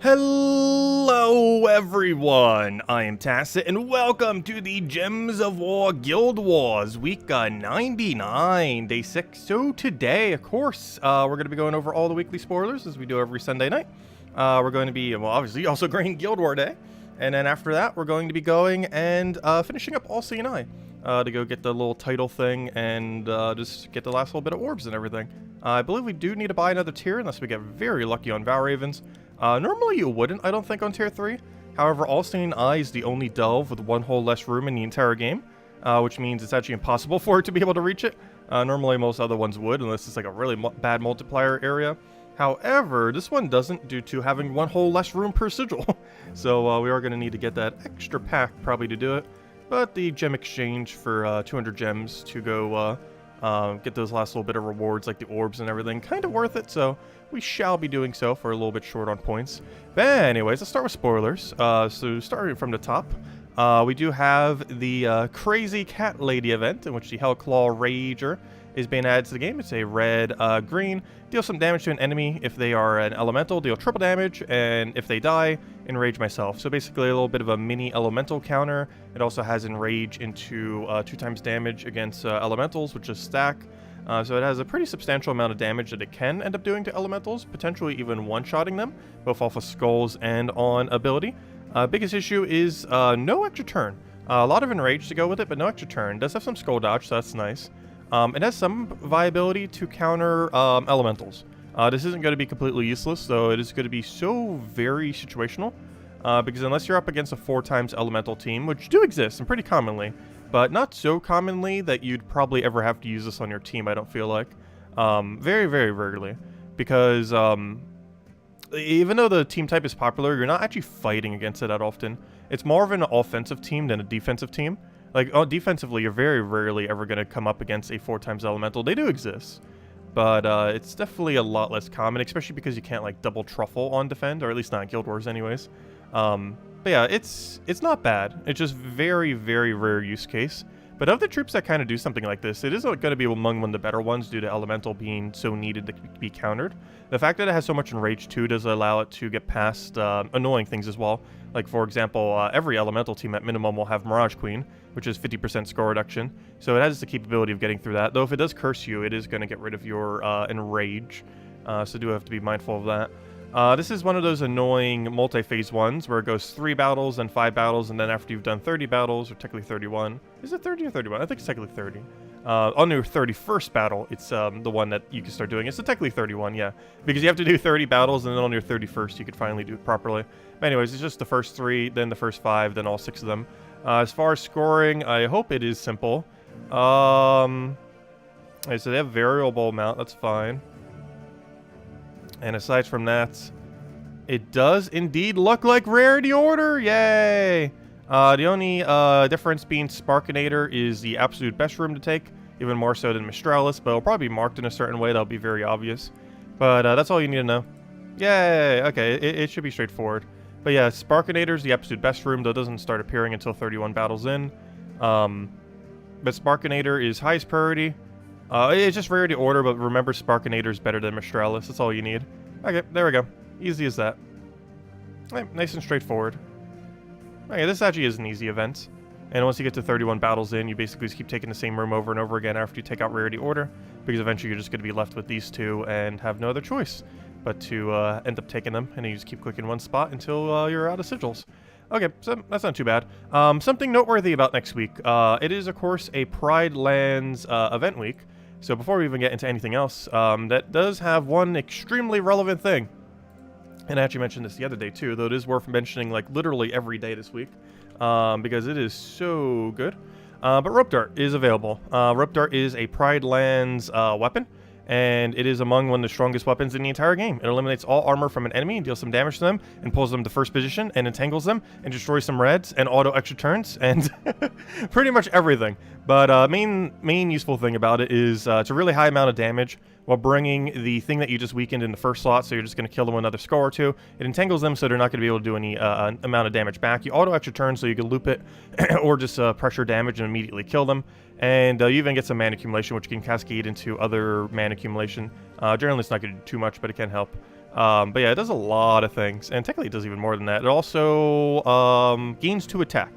Hello everyone, I am Tacit and welcome to the Gems of War Guild Wars week 99, day 6. So today, of course, we're going to be going over all the weekly spoilers as we do every Sunday night. We're going to be, well, obviously also green Guild War Day, and then after that we're going to be going and finishing up all CNI to go get the little title thing and just get the last little bit of orbs and everything. I believe we do need to buy another tier unless we get very lucky on Val Ravens. Normally you wouldn't, I don't think, on tier 3. However, All-Seeing Eye is the only delve with one hole less room in the entire game, which means it's actually impossible for it to be able to reach it. Normally most other ones would, unless it's like a really bad multiplier area. However, this one doesn't due to having one hole less room per sigil. So we are going to need to get that extra pack probably to do it. But the gem exchange for 200 gems to go get those last little bit of rewards like the orbs and everything, kind of worth it, so we shall be doing so for a little bit short on points. But anyways, let's start with spoilers. So starting from the top, we do have the Crazy Cat Lady event in which the Hellclaw Rager is being added to the game. It's a red, green. Deal some damage to an enemy. If they are an elemental, deal triple damage, and if they die, enrage myself. So basically a little bit of a mini elemental counter. It also has enrage into 2 times damage against elementals, which is stack. So it has a pretty substantial amount of damage that it can end up doing to elementals, potentially even one-shotting them, both off of skulls and on ability. Biggest issue is no extra turn. A lot of enrage to go with it, but no extra turn. It does have some skull dodge, so that's nice. It has some viability to counter elementals. This isn't going to be completely useless, though it is going to be so very situational. Because unless you're up against a 4 times elemental team, which do exist and pretty commonly, but not so commonly that you'd probably ever have to use this on your team, I don't feel like. Very, very rarely. Because even though the team type is popular, you're not actually fighting against it that often. It's more of an offensive team than a defensive team. Like, defensively, you're very rarely ever going to come up against a 4 times elemental. They do exist, but it's definitely a lot less common, especially because you can't, like, double truffle on defend, or at least not in Guild Wars anyways. But yeah, it's not bad. It's just very, very rare use case. But of the troops that kind of do something like this, it is going to be among one of the better ones due to elemental being so needed to be countered. The fact that it has so much enrage too does allow it to get past annoying things as well. Like, for example, every elemental team at minimum will have Mirage Queen, which is 50% score reduction. So it has the capability of getting through that. Though if it does curse you, it is going to get rid of your enrage. So do have to be mindful of that. This is one of those annoying multi-phase ones where it goes 3 battles and 5 battles, and then after you've done 30 battles, or technically 31. Is it 30 or 31? I think it's technically 30. On your 31st battle, it's the one that you can start doing. It's technically 31, yeah. Because you have to do 30 battles, and then on your 31st, you could finally do it properly. But anyways, it's just the first 3, then the first 5, then all 6 of them. As far as scoring, I hope it is simple. So they have variable amount, that's fine. And aside from that, it does indeed look like Rarity Order! Yay! The only difference being Sparkinator is the absolute best room to take, even more so than Mistralis, but it'll probably be marked in a certain way that'll be very obvious. But that's all you need to know. Yay! Okay, it should be straightforward. But yeah, Sparkinator is the absolute best room, though it doesn't start appearing until 31 battles in. But Sparkinator is highest priority. It's just Rarity Order, but remember Sparkinator is better than Mistralis. That's all you need. Okay, there we go. Easy as that. Right, nice and straightforward. Okay, this actually is an easy event. And once you get to 31 battles in, you basically just keep taking the same room over and over again after you take out Rarity Order, because eventually you're just going to be left with these 2 and have no other choice but to end up taking them, and you just keep clicking one spot until you're out of sigils. Okay, so that's not too bad. Something noteworthy about next week. It is, of course, a Pride Lands event week. So before we even get into anything else, that does have one extremely relevant thing. And I actually mentioned this the other day too, though it is worth mentioning like literally every day this week, because it is so good. But Rope Dart is available. Rope Dart is a Pride Lands weapon, and it is among one of the strongest weapons in the entire game. It eliminates all armor from an enemy and deals some damage to them, and pulls them to first position, and entangles them, and destroys some reds, and auto extra turns, and pretty much everything. But main useful thing about it is it's a really high amount of damage while bringing the thing that you just weakened in the first slot, so you're just going to kill them with another skull or 2. It entangles them, so they're not going to be able to do any amount of damage back. You auto extra turn, so you can loop it, or just pressure damage and immediately kill them. And you even get some mana accumulation, which can cascade into other mana accumulation. Generally, it's not going to do too much, but it can help. But yeah, it does a lot of things, and technically it does even more than that. It also gains 2 attack,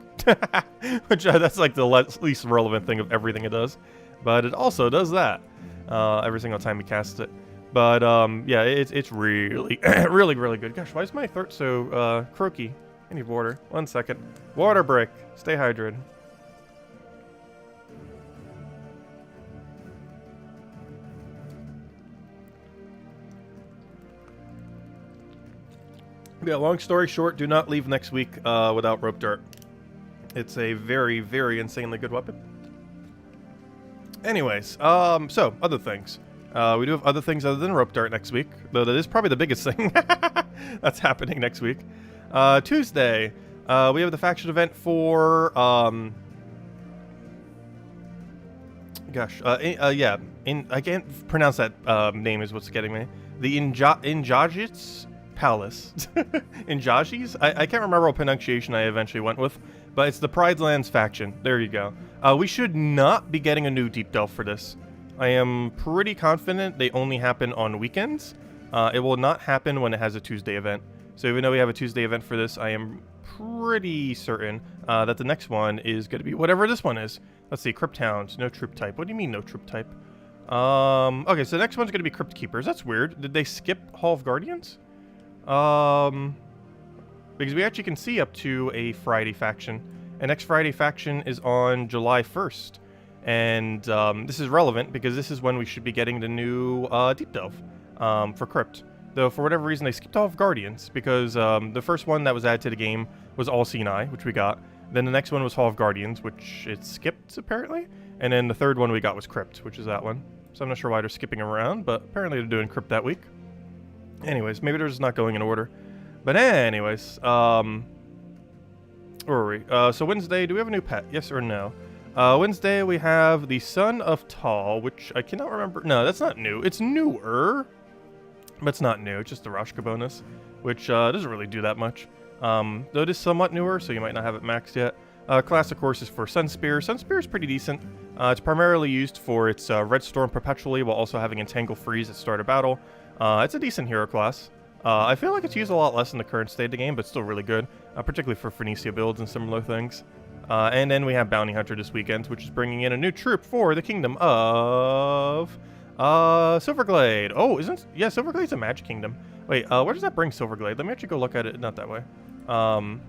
which that's like the least relevant thing of everything it does. But it also does that every single time we cast it. But yeah, it's really, really good. Gosh, why is my throat so croaky? I need water. 1 second. Water break. Stay hydrated. Yeah, long story short, do not leave next week without Rope Dart. It's a very, very insanely good weapon. Anyways, so, other things. We do have other things other than Rope Dart next week, though that is probably the biggest thing that's happening next week. Tuesday, we have the faction event for, yeah, I can't pronounce that name is what's getting me. The Injajits Palace. Injajis? I can't remember what pronunciation I eventually went with, but it's the Pridelands faction. There you go. We should not be getting a new Deep Delve for this. I am pretty confident they only happen on weekends. It will not happen when it has a Tuesday event. So even though we have a Tuesday event for this, I am pretty certain that the next one is going to be whatever this one is. Let's see, Crypt Hounds, no troop type. What do you mean no troop type? Okay, so the next one's going to be Crypt Keepers. That's weird. Did they skip Hall of Guardians? Because we actually can see up to a Friday faction. And next Friday faction is on July 1st. And this is relevant because this is when we should be getting the new Deep Delve for Crypt. Though for whatever reason they skipped off Guardians because the first one that was added to the game was All Seeing Eye, which we got. Then the next one was Hall of Guardians, which it skipped apparently. And then the third one we got was Crypt, which is that one. So I'm not sure why they're skipping around, but apparently they're doing Crypt that week. Anyways, maybe they're just not going in order. But anyways, where were we? So Wednesday, do we have a new pet? Yes or no? Wednesday we have the Son of Tal, which I cannot remember. No, that's not new. It's newer, but it's not new. It's just the Rashka bonus, which doesn't really do that much. Though it is somewhat newer, so you might not have it maxed yet. Class, of course, is for Sunspear. Sunspear is pretty decent. It's primarily used for its Red Storm perpetually, while also having Entangle Freeze at start of battle. It's a decent hero class. I feel like it's used a lot less in the current state of the game, but still really good, particularly for Phoenicia builds and similar things. And then we have Bounty Hunter this weekend, which is bringing in a new troop for the Kingdom of Silverglade. Oh, yeah, Silverglade's a Magic Kingdom. Wait, where does that bring Silverglade? Let me actually go look at it. Not that way. I want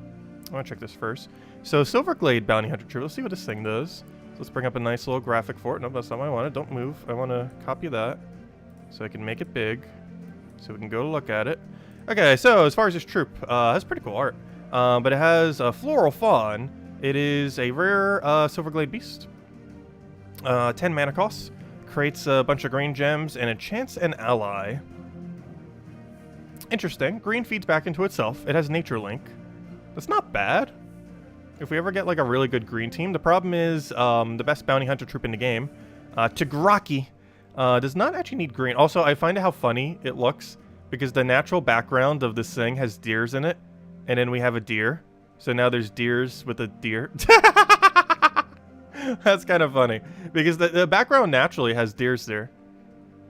to check this first. So Silverglade Bounty Hunter troop. Let's see what this thing does. So let's bring up a nice little graphic for it. Nope, that's not what I wanted. Don't move. I want to copy that so I can make it big, so we can go look at it. Okay, so as far as this troop, it has pretty cool art, but it has a Floral Fawn. It is a rare Silverglade beast. 10 mana costs, creates a bunch of green gems, and enchants an ally. Interesting. Green feeds back into itself. It has Nature Link. That's not bad. If we ever get like a really good green team, the problem is the best bounty hunter troop in the game, Tigraki, does not actually need green. Also, I find it how funny it looks because the natural background of this thing has deers in it, and then we have a deer. So now there's deers with a deer. That's kind of funny because the background naturally has deers there,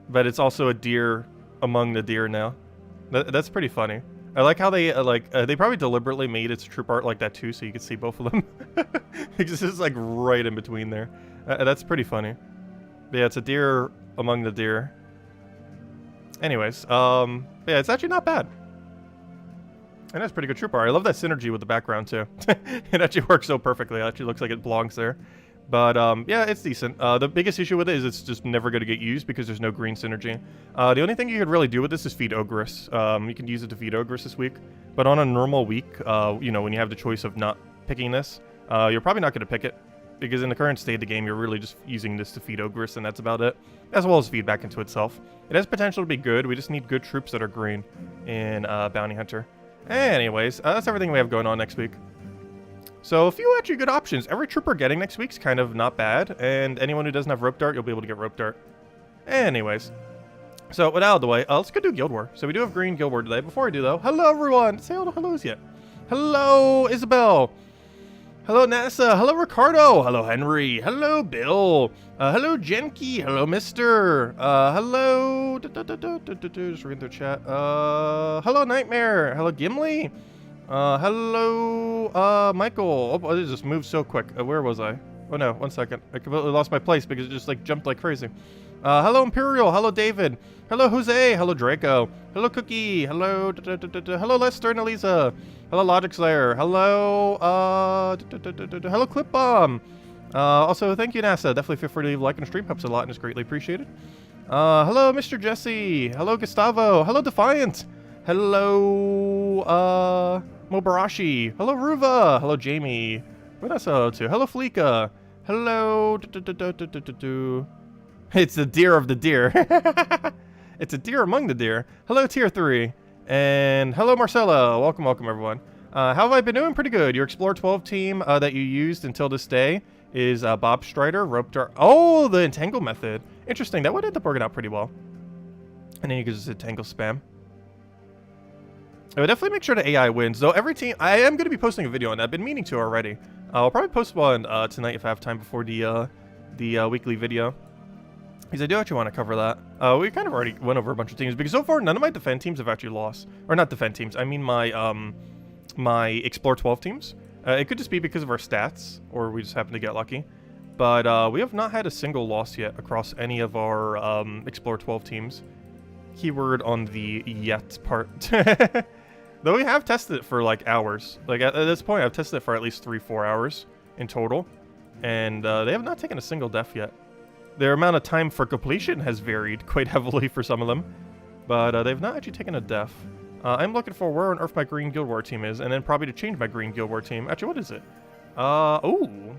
but it's also a deer among the deer now. That's pretty funny. I like how they they probably deliberately made its troop art like that too, so you can see both of them. It's just like right in between there. That's pretty funny. But yeah, it's a deer among the deer. Anyways, yeah, it's actually not bad. And that's pretty good troop art. I love that synergy with the background too. It actually works so perfectly. It actually looks like it belongs there. But yeah, it's decent. The biggest issue with it is it's just never going to get used because there's no green synergy. The only thing you could really do with this is feed Ogress. You can use it to feed Ogress this week. But on a normal week, you know, when you have the choice of not picking this, you're probably not going to pick it. Because in the current state of the game, you're really just using this to feed Ogress, and that's about it. As well as feed back into itself. It has potential to be good. We just need good troops that are green in Bounty Hunter. Anyways, that's everything we have going on next week. So a few actually good options. Every troop we're getting next week's kind of not bad, and anyone who doesn't have Rope Dart, you'll be able to get Rope Dart. Anyways, so with out of the way, let's go do Guild War. So we do have Green Guild War today. Before I do though, hello everyone! Say all the hellos yet. Hello, Isabel! Hello, NASA. Hello, Ricardo. Hello, Henry. Hello, Bill. Hello, Jenki. Hello, Mister. Hello. Just reading through chat. Hello, Nightmare. Hello, Gimli. Hello, Michael. Oh, it just moved so quick. Where was I? Oh no, 1 second. I completely lost my place because it just like jumped like crazy. Hello, Imperial. Hello, David. Hello, Jose. Hello, Draco. Hello, Cookie. Hello, hello, Lester and Elisa. Hello, Logic Slayer. Hello, hello, Clip Bomb. Also, thank you, NASA. Definitely feel free to leave a like and stream. Helps a lot and is greatly appreciated. Hello, Mr. Jesse. Hello, Gustavo. Hello, Defiant. Hello, Mobarashi. Hello, Ruva. Hello, Jamie. What else hello to? Hello, Fleeka. Hello, It's the deer of the deer. It's a deer among the deer. Hello, Tier 3. And hello, Marcella. Welcome, welcome, everyone. How have I been doing? Pretty good. Your Explore 12 team that you used until this day is Bob Strider, Rope Dart. Oh, the Entangle method. Interesting. That would end up working out pretty well. And then you can just Entangle spam. I would definitely make sure the AI wins. Though every team, I am going to be posting a video on that. I've been meaning to already. I'll probably post one tonight if I have time before the weekly video. Because I do actually want to cover that. We kind of already went over a bunch of teams because so far none of my defend teams have actually lost. Or not defend teams. I mean my my Explore 12 teams. It could just be because of our stats, or we just happen to get lucky. But we have not had a single loss yet across any of our Explore 12 teams. Keyword on the yet part. Though we have tested it for like hours. Like at this point, I've tested it for at least 3-4 hours in total. And they have not taken a single death yet. Their amount of time for completion has varied quite heavily for some of them. But they've not actually taken a death. I'm looking for where on earth my green Guild War team is. And then probably to change my green Guild War team. Actually, what is it? Oh.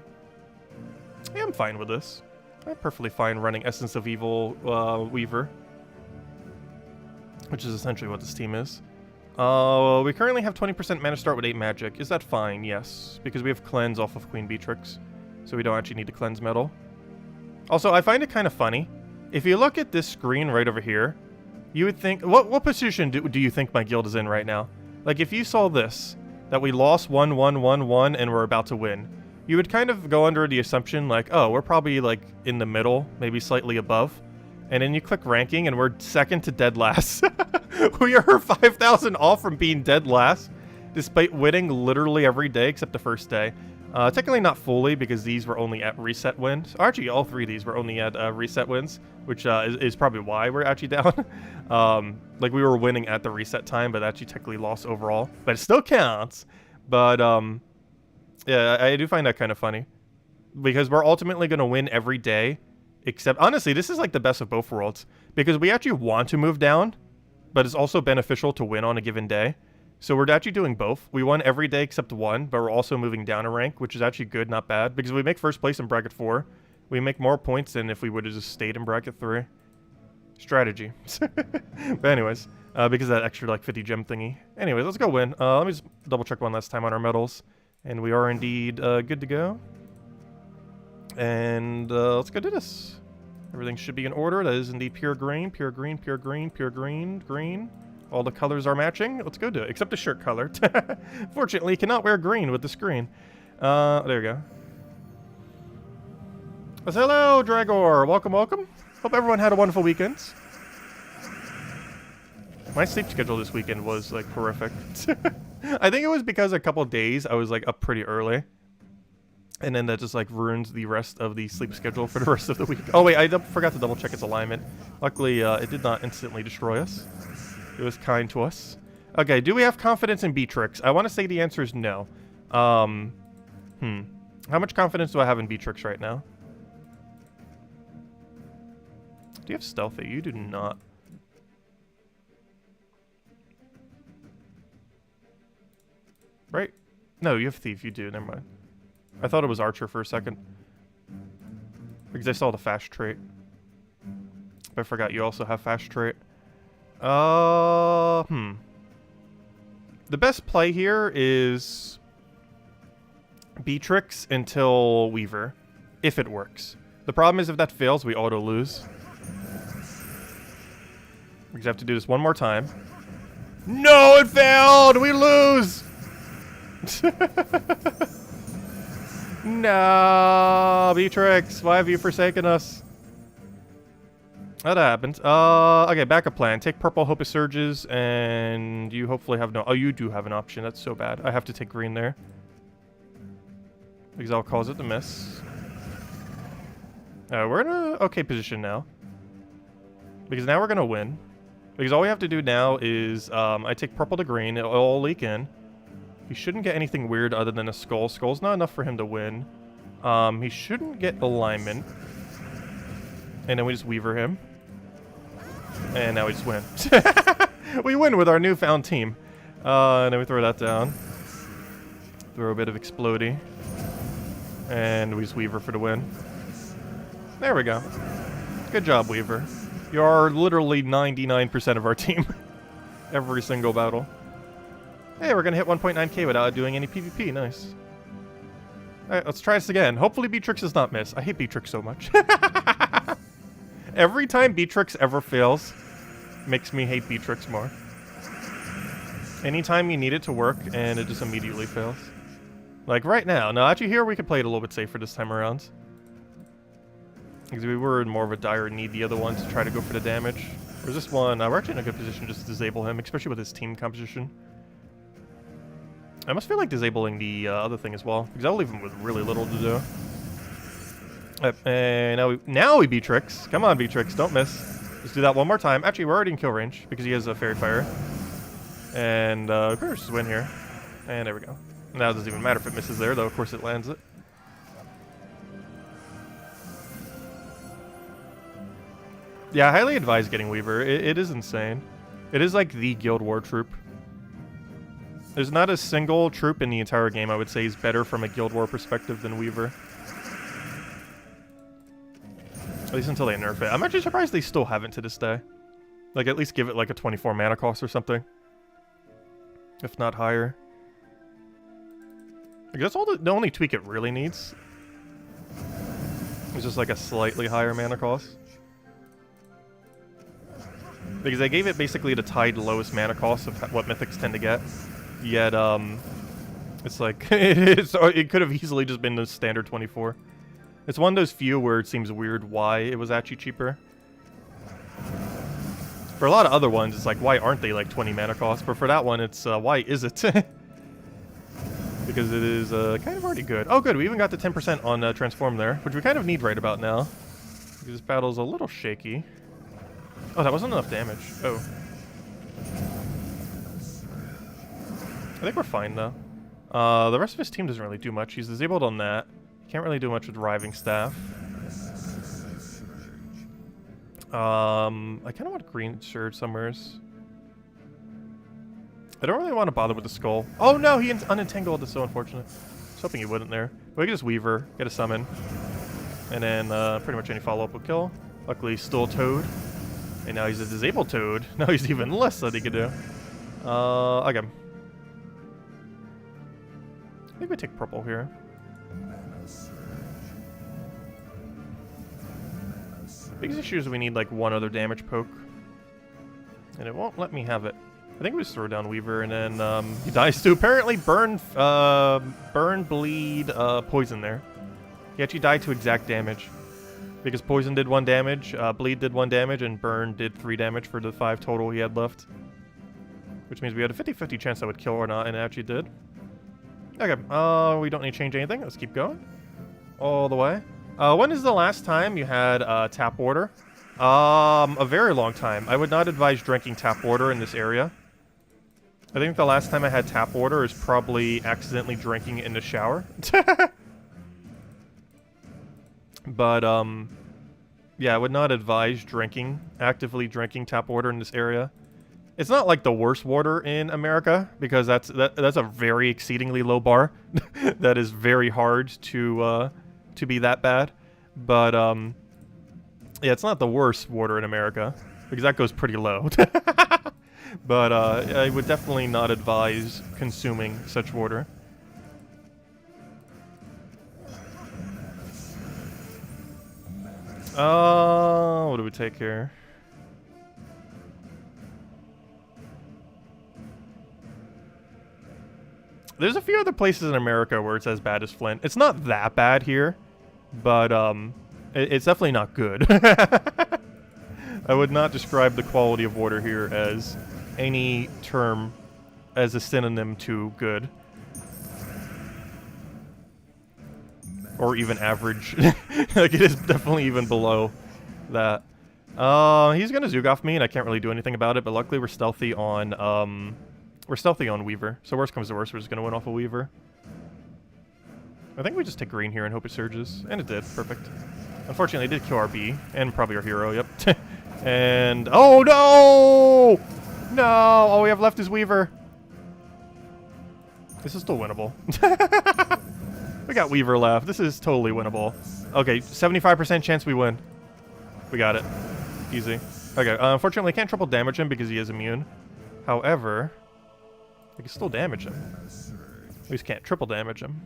Yeah, I'm fine with this. I'm perfectly fine running Essence of Evil Weaver. Which is essentially what this team is. We currently have 20% mana start with 8 magic. Is that fine? Yes. Because we have cleanse off of Queen Beatrix. So we don't actually need to cleanse metal. Also, I find it kind of funny. If you look at this screen right over here, you would think... What position do you think my guild is in right now? Like, if you saw this, that we lost 1-1-1-1 and we're about to win, you would kind of go under the assumption, like, oh, we're probably, like, in the middle, maybe slightly above. And then you click ranking, and we're second to dead last. We are 5,000 off from being dead last, despite winning literally every day except the first day. Technically not fully, because these were only at reset wins. Actually, all 3 of these were only at reset wins, which is probably why we're actually down. Like, we were winning at the reset time, but actually technically lost overall. But it still counts. But, yeah, I do find that kind of funny. Because we're ultimately going to win every day. Except, honestly, this is like the best of both worlds. Because we actually want to move down, but it's also beneficial to win on a given day. So we're actually doing both. We won every day except one, but we're also moving down a rank, which is actually good, not bad. Because if we make first place in bracket 4, we make more points than if we would have just stayed in bracket 3. Strategy. But anyways, because of that extra like 50 gem thingy. Anyways, let's go win. Let me just double check one last time on our medals. And we are indeed good to go. And let's go do this. Everything should be in order. That is indeed pure green, pure green, pure green, pure green, green. All the colors are matching. Let's go do it, except the shirt color. Fortunately, you cannot wear green with the screen. There we go. Hello, Dragor. Welcome, welcome. Hope everyone had a wonderful weekend. My sleep schedule this weekend was, like, horrific. I think it was because a couple days I was, like, up pretty early. And then that just, like, ruins the rest of the sleep schedule for the rest of the week. Oh, wait, I forgot to double check its alignment. Luckily, it did not instantly destroy us. It was kind to us. Okay, do we have confidence in Beatrix? I want to say the answer is no. How much confidence do I have in Beatrix right now? Do you have Stealthy? You do not. Right? No, you have Thief. You do. Never mind. I thought it was Archer for a second. Because I saw the fast trait. But I forgot you also have fast trait. The best play here is Beatrix until Weaver, if it works. The problem is if that fails, we auto lose. We just have to do this one more time. No, it failed! We lose! No, Beatrix, why have you forsaken us? That happened. Okay, backup plan. Take purple, hope it surges, and you hopefully have no... Oh, you do have an option. That's so bad. I have to take green there. Because I'll cause it to miss. We're in a okay position now. Because now we're going to win. Because all we have to do now is I take purple to green. It'll all leak in. He shouldn't get anything weird other than a skull. Skull's not enough for him to win. He shouldn't get alignment. And then we just Weaver him. And now we just win. We win with our newfound team. And then we throw that down. Throw a bit of Explodey. And we just Weaver for the win. There we go. Good job, Weaver. You're literally 99% of our team. Every single battle. Hey, we're gonna hit 1.9k without doing any PvP. Nice. Alright, let's try this again. Hopefully Beatrix does not miss. I hate Beatrix so much. Every time Beatrix ever fails, makes me hate Beatrix more. Anytime you need it to work, and it just immediately fails. Like right now. Now, actually here we could play it a little bit safer this time around. Because we were in more of a dire need the other one to try to go for the damage. Whereas this one, we're actually in a good position just to disable him, especially with his team composition. I must feel like disabling the other thing as well, because that'll leave him with really little to do. And now we Beatrix. Come on, Beatrix, don't miss. Let's do that one more time. Actually, we're already in kill range, because he has a Fairy Fire. And we pretty much just win here. And there we go. Now it doesn't even matter if it misses there, though of course it lands it. Yeah, I highly advise getting Weaver. It is insane. It is like the Guild War troop. There's not a single troop in the entire game I would say is better from a Guild War perspective than Weaver. At least until they nerf it. I'm actually surprised they still haven't to this day. Like, at least give it like a 24 mana cost or something. If not higher. Like, that's all the only tweak it really needs. It's just like a slightly higher mana cost. Because I gave it basically the tied lowest mana cost of what mythics tend to get. Yet, it's like, it could have easily just been the standard 24. It's one of those few where it seems weird why it was actually cheaper. For a lot of other ones, it's like, why aren't they like 20 mana cost? But for that one, it's, why is it? Because it is kind of already good. Oh, good, we even got the 10% on Transform there, which we kind of need right about now. Because this battle's a little shaky. Oh, that wasn't enough damage. Oh. I think we're fine, though. The rest of his team doesn't really do much. He's disabled on that. Can't really do much with Riving Staff. I kind of want Green Shirt somewheres. I don't really want to bother with the skull. Oh, no! He unentangled. That's so unfortunate. I was hoping he wouldn't there. But we can just Weaver, get a summon. And then pretty much any follow-up will kill. Luckily, he's still Toad. And now he's a disabled Toad. Now he's even less that he could do. Okay. I think we take purple here. Biggest issue is we need like one other damage poke. And it won't let me have it. I think we just throw down Weaver and then he dies to apparently burn, bleed, poison there. He actually died to exact damage. Because poison did 1 damage, bleed did 1 damage, and burn did 3 damage for the 5 total he had left. Which means we had a 50-50 chance that would kill or not, and it actually did. Okay, we don't need to change anything. Let's keep going. All the way. When is the last time you had tap water? A very long time. I would not advise drinking tap water in this area. I think the last time I had tap water is probably accidentally drinking it in the shower. But, yeah, I would not advise actively drinking tap water in this area. It's not like the worst water in America, because that's a very exceedingly low bar. That is very hard to be that bad. But, yeah, it's not the worst water in America, because that goes pretty low. But, I would definitely not advise consuming such water. What do we take here? There's a few other places in America where it's as bad as Flint. It's not that bad here, but it's definitely not good. I would not describe the quality of water here as any term as a synonym to good. Or even average. Like, it is definitely even below that. He's gonna Zoog off me, and I can't really do anything about it, but luckily we're stealthy on, Weaver. So worst comes to worst, we're just gonna win off a Weaver. I think we just take green here and hope it surges. And it did. Perfect. Unfortunately, it did kill our B, and probably our hero, yep. And... oh, no! No! All we have left is Weaver. This is still winnable. We got Weaver left. This is totally winnable. Okay, 75% chance we win. We got it. Easy. Okay, unfortunately, I can't triple damage him because he is immune. However, we can still damage him. We just can't triple damage him.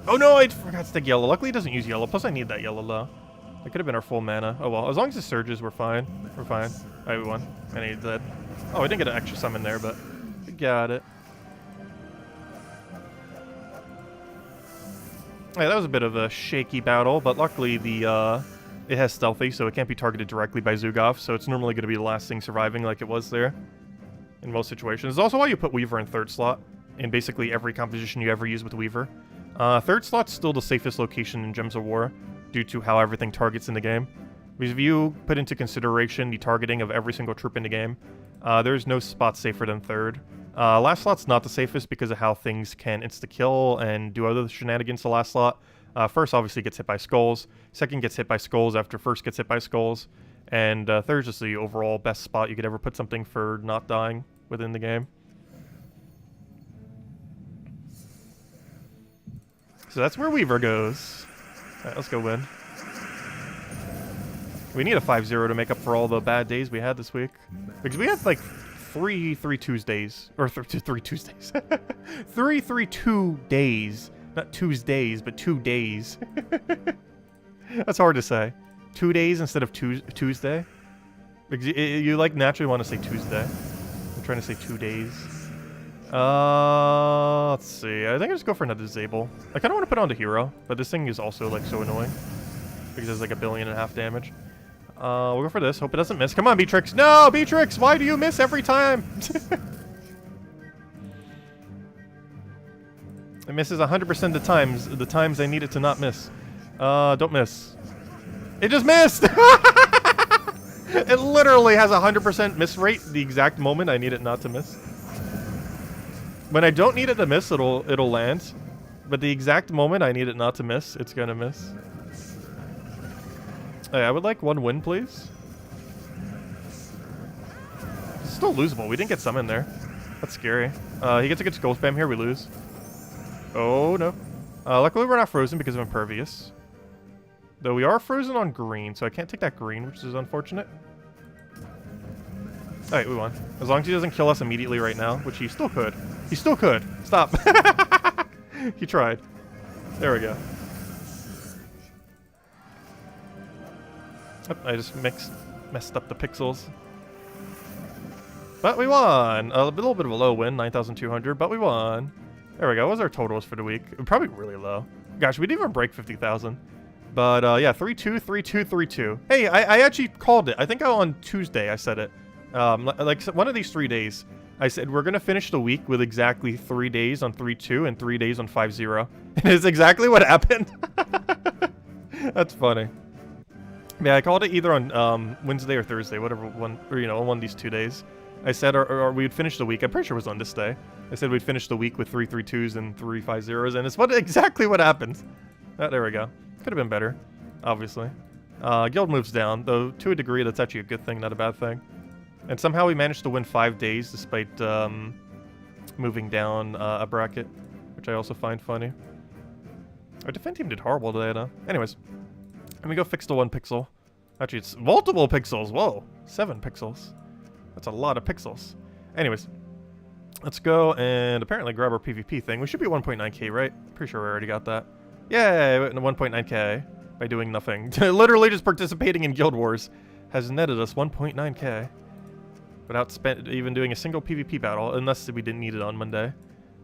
Oh no, I forgot to take yellow. Luckily, it doesn't use yellow. Plus, I need that yellow though. That could have been our full mana. Oh well, as long as it surges, we're fine. We're fine. Alright, we won. And he's dead. Oh, I didn't get an extra summon there, but we got it. Yeah, that was a bit of a shaky battle, but luckily the it has stealthy, so it can't be targeted directly by Zugov, so it's normally going to be the last thing surviving like it was there in most situations. It's also why you put Weaver in third slot in basically every composition you ever use with Weaver. Third slot's still the safest location in Gems of War due to how everything targets in the game. Because if you put into consideration the targeting of every single troop in the game, there's no spot safer than third. Last slot's not the safest because of how things can insta-kill and do other shenanigans to last slot. First obviously gets hit by skulls, second gets hit by skulls after first gets hit by skulls, and third's just the overall best spot you could ever put something for not dying within the game. So that's where Weaver goes. Alright, let's go win. We need a 5-0 to make up for all the bad days we had this week. Because we had like three Tuesdays. Or three Tuesdays. 3-3-2 days. Not Tuesdays, but 2 days. That's hard to say. 2 days instead of Tuesday. Because you like naturally want to say Tuesday. I'm trying to say 2 days. Let's see. I think I just go for another Zabel. I kind of want to put on the hero, but this thing is also like so annoying because it's like 1.5 billion damage. We'll go for this. Hope it doesn't miss. Come on, Beatrix. No, Beatrix. Why do you miss every time? It misses 100% of the times I need it to not miss. Don't miss. It just missed. It literally has a 100% miss rate the exact moment I need it not to miss. When I don't need it to miss, it'll land. But the exact moment I need it not to miss, it's gonna miss. Hey, I would like 1 win, please. It's still losable. We didn't get summoned there. That's scary. He gets a good skull spam here, we lose. Oh, no. Luckily, we're not frozen because of Impervious. Though we are frozen on green, so I can't take that green, which is unfortunate. Alright, we won. As long as he doesn't kill us immediately right now, which he still could. He still could. Stop. He tried. There we go. Oh, I just messed up the pixels. But we won! A little bit of a low win, 9,200, but we won. There we go. What was our totals for the week? Probably really low. Gosh, we didn't even break 50,000. But yeah, 3-2, 3-2, 3-2. Hey, I actually called it. I think on Tuesday I said it. Like one of these 3 days, I said we're gonna finish the week with exactly 3 days on 3-2 and 3 days on 5-0. And it's exactly what happened. That's funny. Yeah, I called it either on Wednesday or Thursday, whatever one, or you know, on one of these 2 days. I said, or we'd finish the week. I'm pretty sure it was on this day. I said we'd finish the week with 3 3-2s and 3 5-0s, and it's exactly what happened. There we go. Could have been better, obviously. Guild moves down, though to a degree that's actually a good thing, not a bad thing. And somehow we managed to win 5 days despite moving down a bracket, which I also find funny. Our defense team did horrible today, though. Anyways, let me go fix the 1 pixel. Actually, it's multiple pixels. Whoa, 7 pixels. That's a lot of pixels. Anyways, let's go and apparently grab our PvP thing. We should be 1.9k, right? Pretty sure we already got that. Yay, 1.9k. by doing nothing. Literally just participating in Guild Wars has netted us 1.9k without even doing a single PvP battle, unless we didn't need it on Monday.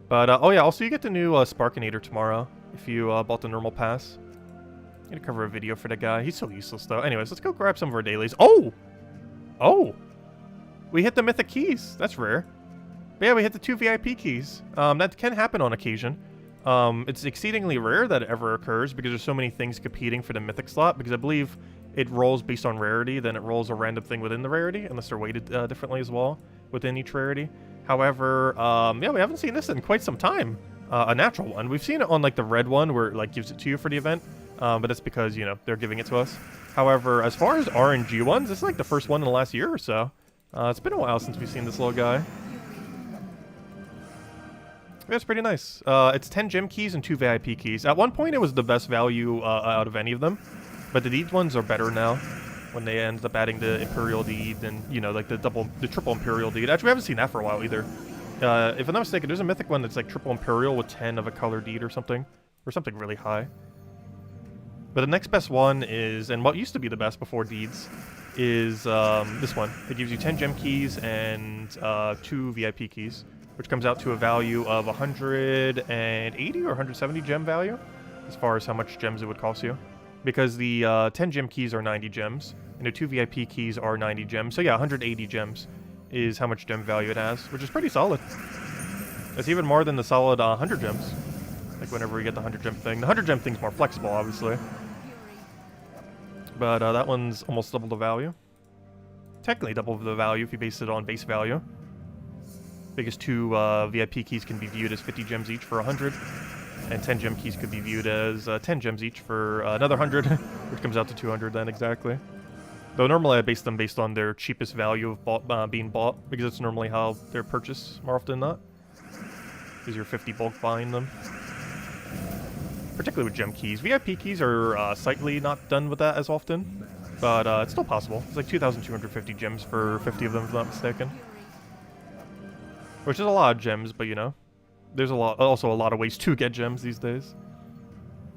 But, oh yeah, also you get the new Sparkinator tomorrow if you bought the normal pass. I'm gonna cover a video for that guy. He's so useless, though. Anyways, let's go grab some of our dailies. Oh! Oh! We hit the mythic keys. That's rare. But yeah, we hit the 2 VIP keys. That can happen on occasion. It's exceedingly rare that it ever occurs because there's so many things competing for the mythic slot, because I believe it rolls based on rarity, then it rolls a random thing within the rarity, unless they're weighted differently as well within each rarity. However, yeah, we haven't seen this in quite some time. A natural one. We've seen it on like the red one where it like gives it to you for the event, but that's because, you know, they're giving it to us. However, as far as RNG ones, this is like the first one in the last year or so. It's been a while since we've seen this little guy. Yeah, it's pretty nice. It's 10 gem keys and 2 VIP keys. At one point, it was the best value out of any of them, but these ones are better now when they end up adding the Imperial Deed and, you know, like the triple Imperial Deed. Actually, we haven't seen that for a while either. If I'm not mistaken, there's a mythic one that's like triple Imperial with 10 of a color deed or something really high. But the next best one is, and what used to be the best before deeds, is this one. It gives you 10 gem keys and 2 VIP keys, which comes out to a value of 180 or 170 gem value, as far as how much gems it would cost you. Because the 10 gem keys are 90 gems, and the 2 VIP keys are 90 gems. So yeah, 180 gems is how much gem value it has, which is pretty solid. It's even more than the solid 100 gems. Like whenever we get the 100 gem thing. The 100 gem thing's more flexible, obviously. But that one's almost double the value. Technically double the value if you base it on base value. Biggest 2 VIP keys can be viewed as 50 gems each for 100. And 10 gem keys could be viewed as 10 gems each for another 100, which comes out to 200 then exactly. Though normally I base them based on their cheapest value of being bought, because it's normally how they're purchased more often than not. Because you're 50 bulk buying them. Particularly with gem keys. VIP keys are slightly not done with that as often, but it's still possible. It's like 2,250 gems for 50 of them, if I'm not mistaken. Which is a lot of gems, but you know, there's also a lot of ways to get gems these days.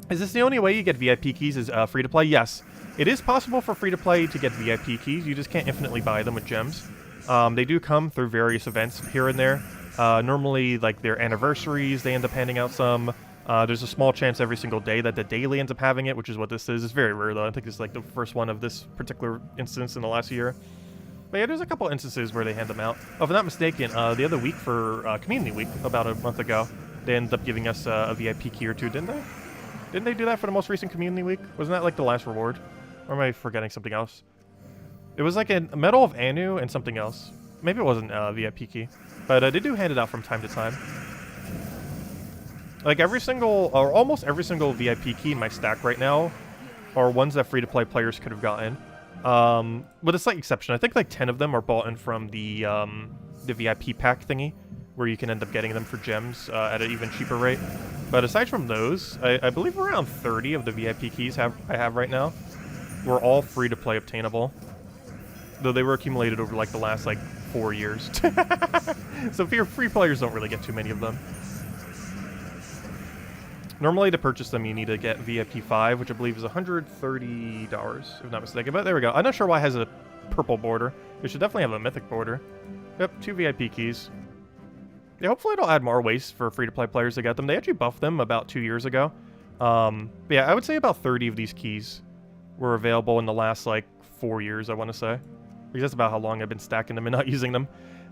Is this the only way you get VIP keys is free-to-play? Yes. It is possible for free-to-play to get VIP keys. You just can't infinitely buy them with gems. They do come through various events here and there. Normally, like their anniversaries, they end up handing out some. There's a small chance every single day that the daily ends up having it, which is what this is. It's very rare, though. I think it's like the first one of this particular instance in the last year. But yeah, there's a couple instances where they hand them out. Oh, if I'm not mistaken, the other week for Community Week, about a month ago, they ended up giving us a VIP key or two, didn't they? Didn't they do that for the most recent Community Week? Wasn't that like the last reward? Or am I forgetting something else? It was like a Medal of Anu and something else. Maybe it wasn't a VIP key. But they do hand it out from time to time. Like every single, or almost every single VIP key in my stack right now are ones that free-to-play players could have gotten. With a slight exception. I think like 10 of them are bought in from the VIP pack thingy, where you can end up getting them for gems at an even cheaper rate. But aside from those, I believe around 30 of the VIP keys I have right now were all free-to-play obtainable. Though they were accumulated over like the last like 4 years. So free players don't really get too many of them. Normally to purchase them you need to get VIP 5, which I believe is $130, if I'm not mistaken. But there we go. I'm not sure why it has a purple border. It should definitely have a mythic border. Yep, 2 VIP keys. Yeah, hopefully it'll add more ways for free-to-play players to get them. They actually buffed them about 2 years ago. But yeah, I would say about 30 of these keys were available in the last, like, 4 years, I want to say. Because that's about how long I've been stacking them and not using them.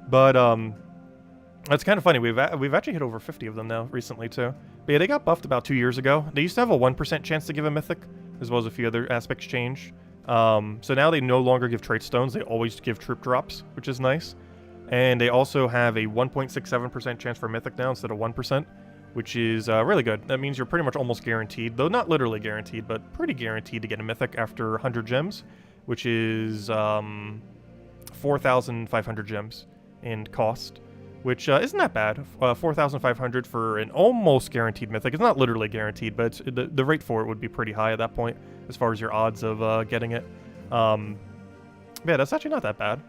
But, that's kind of funny. We've actually hit over 50 of them now, recently, too. But yeah, they got buffed about 2 years ago. They used to have a 1% chance to give a mythic, as well as a few other aspects changed. So now they no longer give trait stones. They always give troop drops, which is nice. And they also have a 1.67% chance for mythic now instead of 1%, which is really good. That means you're pretty much almost guaranteed, though not literally guaranteed, but pretty guaranteed to get a mythic after 100 gems, which is 4,500 gems in cost, which isn't that bad. 4,500 for an almost guaranteed mythic. It's not literally guaranteed, but the rate for it would be pretty high at that point as far as your odds of getting it. Yeah, that's actually not that bad.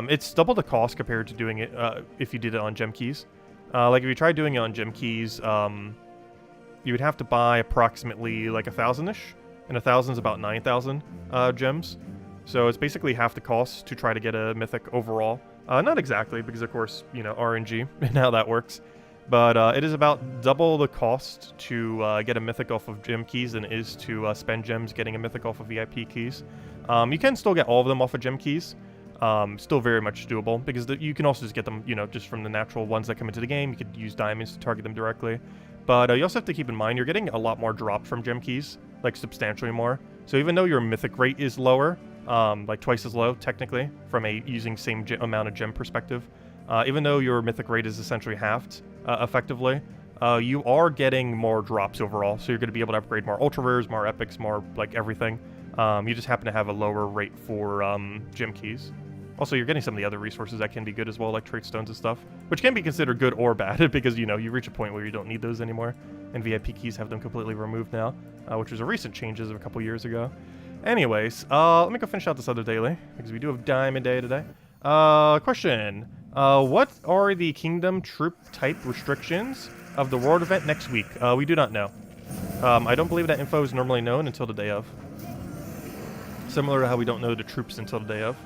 It's double the cost compared to doing it if you did it on gem keys. Like if you tried doing it on gem keys, you would have to buy approximately like 1,000-ish and 1,000 is about 9,000 gems. So it's basically half the cost to try to get a mythic overall. Not exactly, because of course, you know, RNG and how that works. But it is about double the cost to get a mythic off of gem keys than it is to spend gems getting a mythic off of VIP keys. You can still get all of them off of gem keys. Still very much doable, because you can also just get them, you know, just from the natural ones that come into the game. You could use diamonds to target them directly. But you also have to keep in mind, you're getting a lot more drop from gem keys, like substantially more. So even though your mythic rate is lower, like twice as low, technically, from a using same amount of gem perspective, even though your mythic rate is essentially halved, effectively, you are getting more drops overall. So you're going to be able to upgrade more ultra rares, more epics, more like everything. You just happen to have a lower rate for gem keys. Also, you're getting some of the other resources that can be good as well, like trait stones and stuff, which can be considered good or bad because, you know, you reach a point where you don't need those anymore, and VIP keys have them completely removed now, which was a recent changes of a couple years ago. Anyways, let me go finish out this other daily, because we do have Diamond Day today. Question. What are the Kingdom troop type restrictions of the World event next week? We do not know. I don't believe that info is normally known until the day of. Similar to how we don't know the troops until the day of.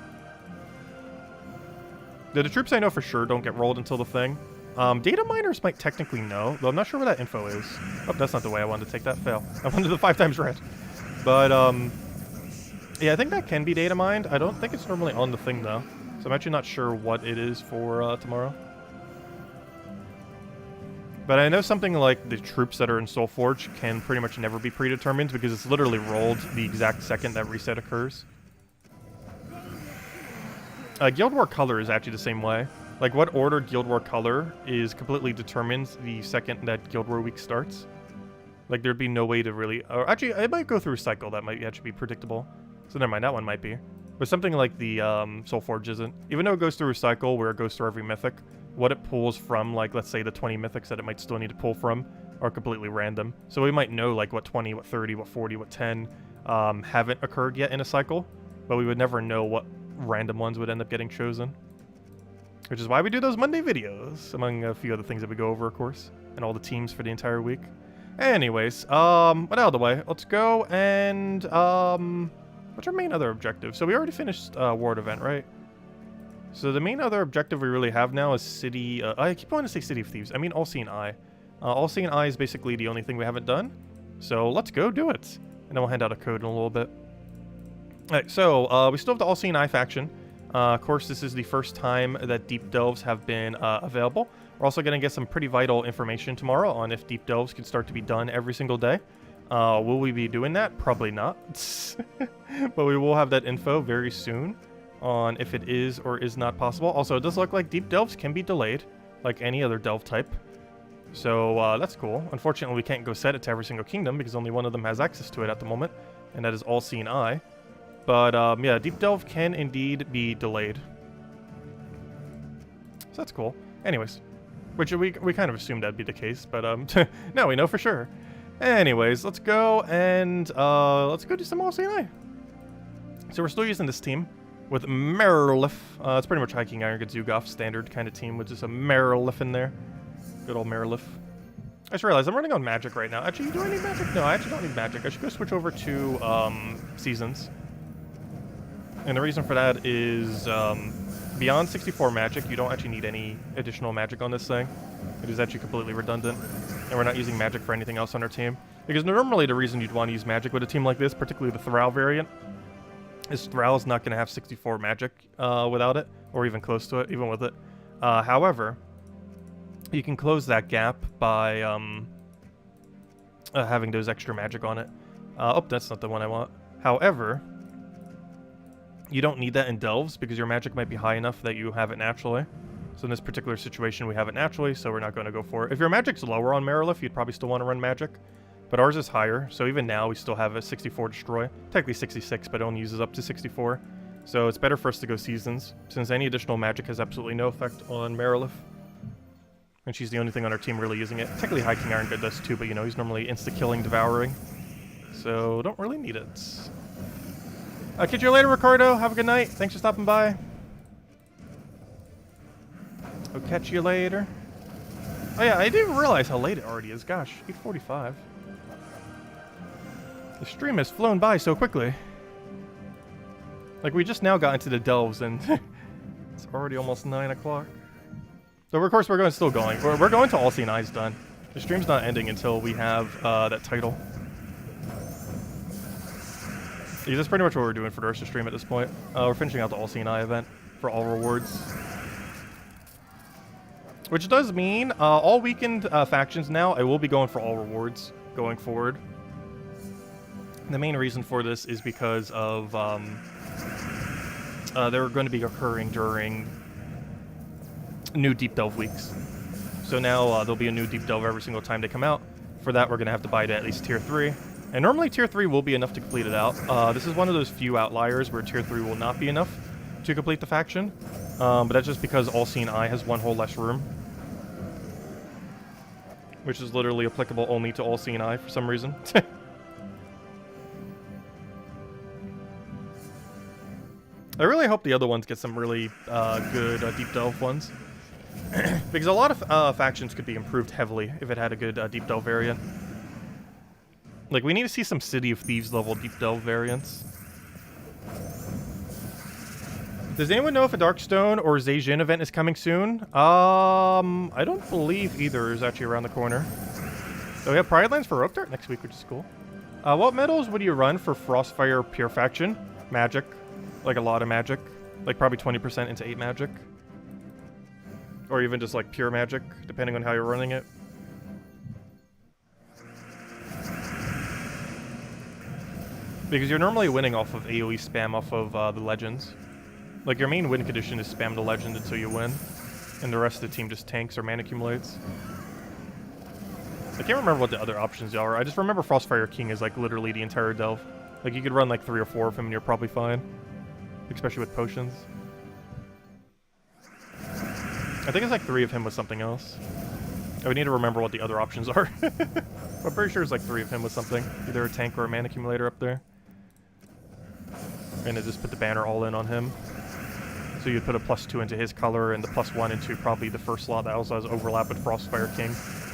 The troops I know for sure don't get rolled until the thing. Data miners might technically know, though I'm not sure where that info is. Oh, that's not the way I wanted to take that. Fail. I wanted the 5 times red. But, yeah, I think that can be data mined. I don't think it's normally on the thing, though. So I'm actually not sure what it is for tomorrow. But I know something like the troops that are in Soulforge can pretty much never be predetermined because it's literally rolled the exact second that reset occurs. Guild War color is actually the same way. Like, what order Guild War color is completely determined the second that Guild War week starts. Like, there'd be no way to really... Or actually, it might go through a cycle. That might actually be predictable. So never mind, that one might be. But something like the Soulforge isn't. Even though it goes through a cycle where it goes through every mythic, what it pulls from, like, let's say the 20 mythics that it might still need to pull from are completely random. So we might know, like, what 20, what 30, what 40, what 10 haven't occurred yet in a cycle. But we would never know what random ones would end up getting chosen. Which is why we do those Monday videos, among a few other things that we go over, of course. And all the teams for the entire week. Anyways, but out of the way, let's go and, what's our main other objective? So we already finished World event, right? So the main other objective we really have now is City, I keep wanting to say City of Thieves. I mean All-Seeing Eye. All-Seeing Eye is basically the only thing we haven't done. So let's go do it. And then we'll hand out a code in a little bit. Alright, so we still have the All-Seeing Eye faction. Of course, this is the first time that Deep Delves have been available. We're also going to get some pretty vital information tomorrow on if Deep Delves can start to be done every single day. Will we be doing that? Probably not. But we will have that info very soon on if it is or is not possible. Also, it does look like Deep Delves can be delayed, like any other Delve type. So that's cool. Unfortunately, we can't go set it to every single kingdom because only one of them has access to it at the moment, and that is All-Seeing Eye. But yeah, Deep Delve can indeed be delayed. So that's cool. Anyways, which we kind of assumed that'd be the case, but now we know for sure. Anyways, let's go and let's go do some All-Seeing Eye. So we're still using this team with Merlif. It's pretty much High King Iron Gadzoogoff standard kind of team with just a Merlif in there. Good old Merlif. I just realized I'm running on magic right now. Actually, do I need magic? No, I actually don't need magic. I should go switch over to seasons. And the reason for that is beyond 64 magic, you don't actually need any additional magic on this thing. It is actually completely redundant. And we're not using magic for anything else on our team. Because normally the reason you'd want to use magic with a team like this, particularly the Thrall variant, is Thrall's not going to have 64 magic without it, or even close to it, even with it. However, you can close that gap by having those extra magic on it. Oh, that's not the one I want. However, you don't need that in Delves because your magic might be high enough that you have it naturally. So in this particular situation, we have it naturally, so we're not going to go for it. If your magic's lower on Merlif, you'd probably still want to run magic. But ours is higher, so even now we still have a 64 destroy. Technically 66, but it only uses up to 64. So it's better for us to go seasons, since any additional magic has absolutely no effect on Merlif. And she's the only thing on our team really using it. Technically High King Iron Good does too, but you know, he's normally insta-killing, devouring. So don't really need it. I'll catch you later, Ricardo. Have a good night. Thanks for stopping by. I'll catch you later. Oh yeah, I didn't realize how late it already is. Gosh, 8:45. The stream has flown by so quickly. Like, we just now got into the delves and it's already almost 9 o'clock. So, of course, we're still going. We're going till all seeing eyes done. The stream's not ending until we have that title. Yeah, that's pretty much what we're doing for the rest of the stream at this point. We're finishing out the All Seeing Eye event for all rewards. Which does mean all weekend factions now, I will be going for all rewards going forward. The main reason for this is because of they're going to be occurring during new Deep Delve weeks. So now there'll be a new Deep Delve every single time they come out. For that, we're going to have to buy it at least Tier 3. And normally Tier 3 will be enough to complete it out. This is one of those few outliers where Tier 3 will not be enough to complete the faction. But that's just because All Seeing Eye has one whole less room. Which is literally applicable only to All Seeing Eye for some reason. I really hope the other ones get some really good Deep Delve ones. Because a lot of factions could be improved heavily if it had a good Deep Delve variant. Like, we need to see some City of Thieves level Deep Delve variants. Does anyone know if a Darkstone or Zhejian event is coming soon? I don't believe either is actually around the corner. So we have Pride Lands for Rope Dart next week, which is cool. What medals would you run for Frostfire Pure Faction? Magic. Like, a lot of magic. Like, probably 20% into 8 magic. Or even just, like, pure magic, depending on how you're running it. Because you're normally winning off of AoE spam off of the legends. Like, your main win condition is spam the legend until you win. And the rest of the team just tanks or mana accumulates. I can't remember what the other options are. I just remember Frostfire King is, like, literally the entire delve. Like, you could run, like, 3 or 4 of him and you're probably fine. Especially with potions. I think it's like 3 of him with something else. I would need to remember what the other options are. I'm pretty sure it's like 3 of him with something. Either a tank or a mana accumulator up there. And to just put the banner all in on him. So you'd put a +2 into his color and the +1 into probably the first slot that also has overlap with Frostfire King.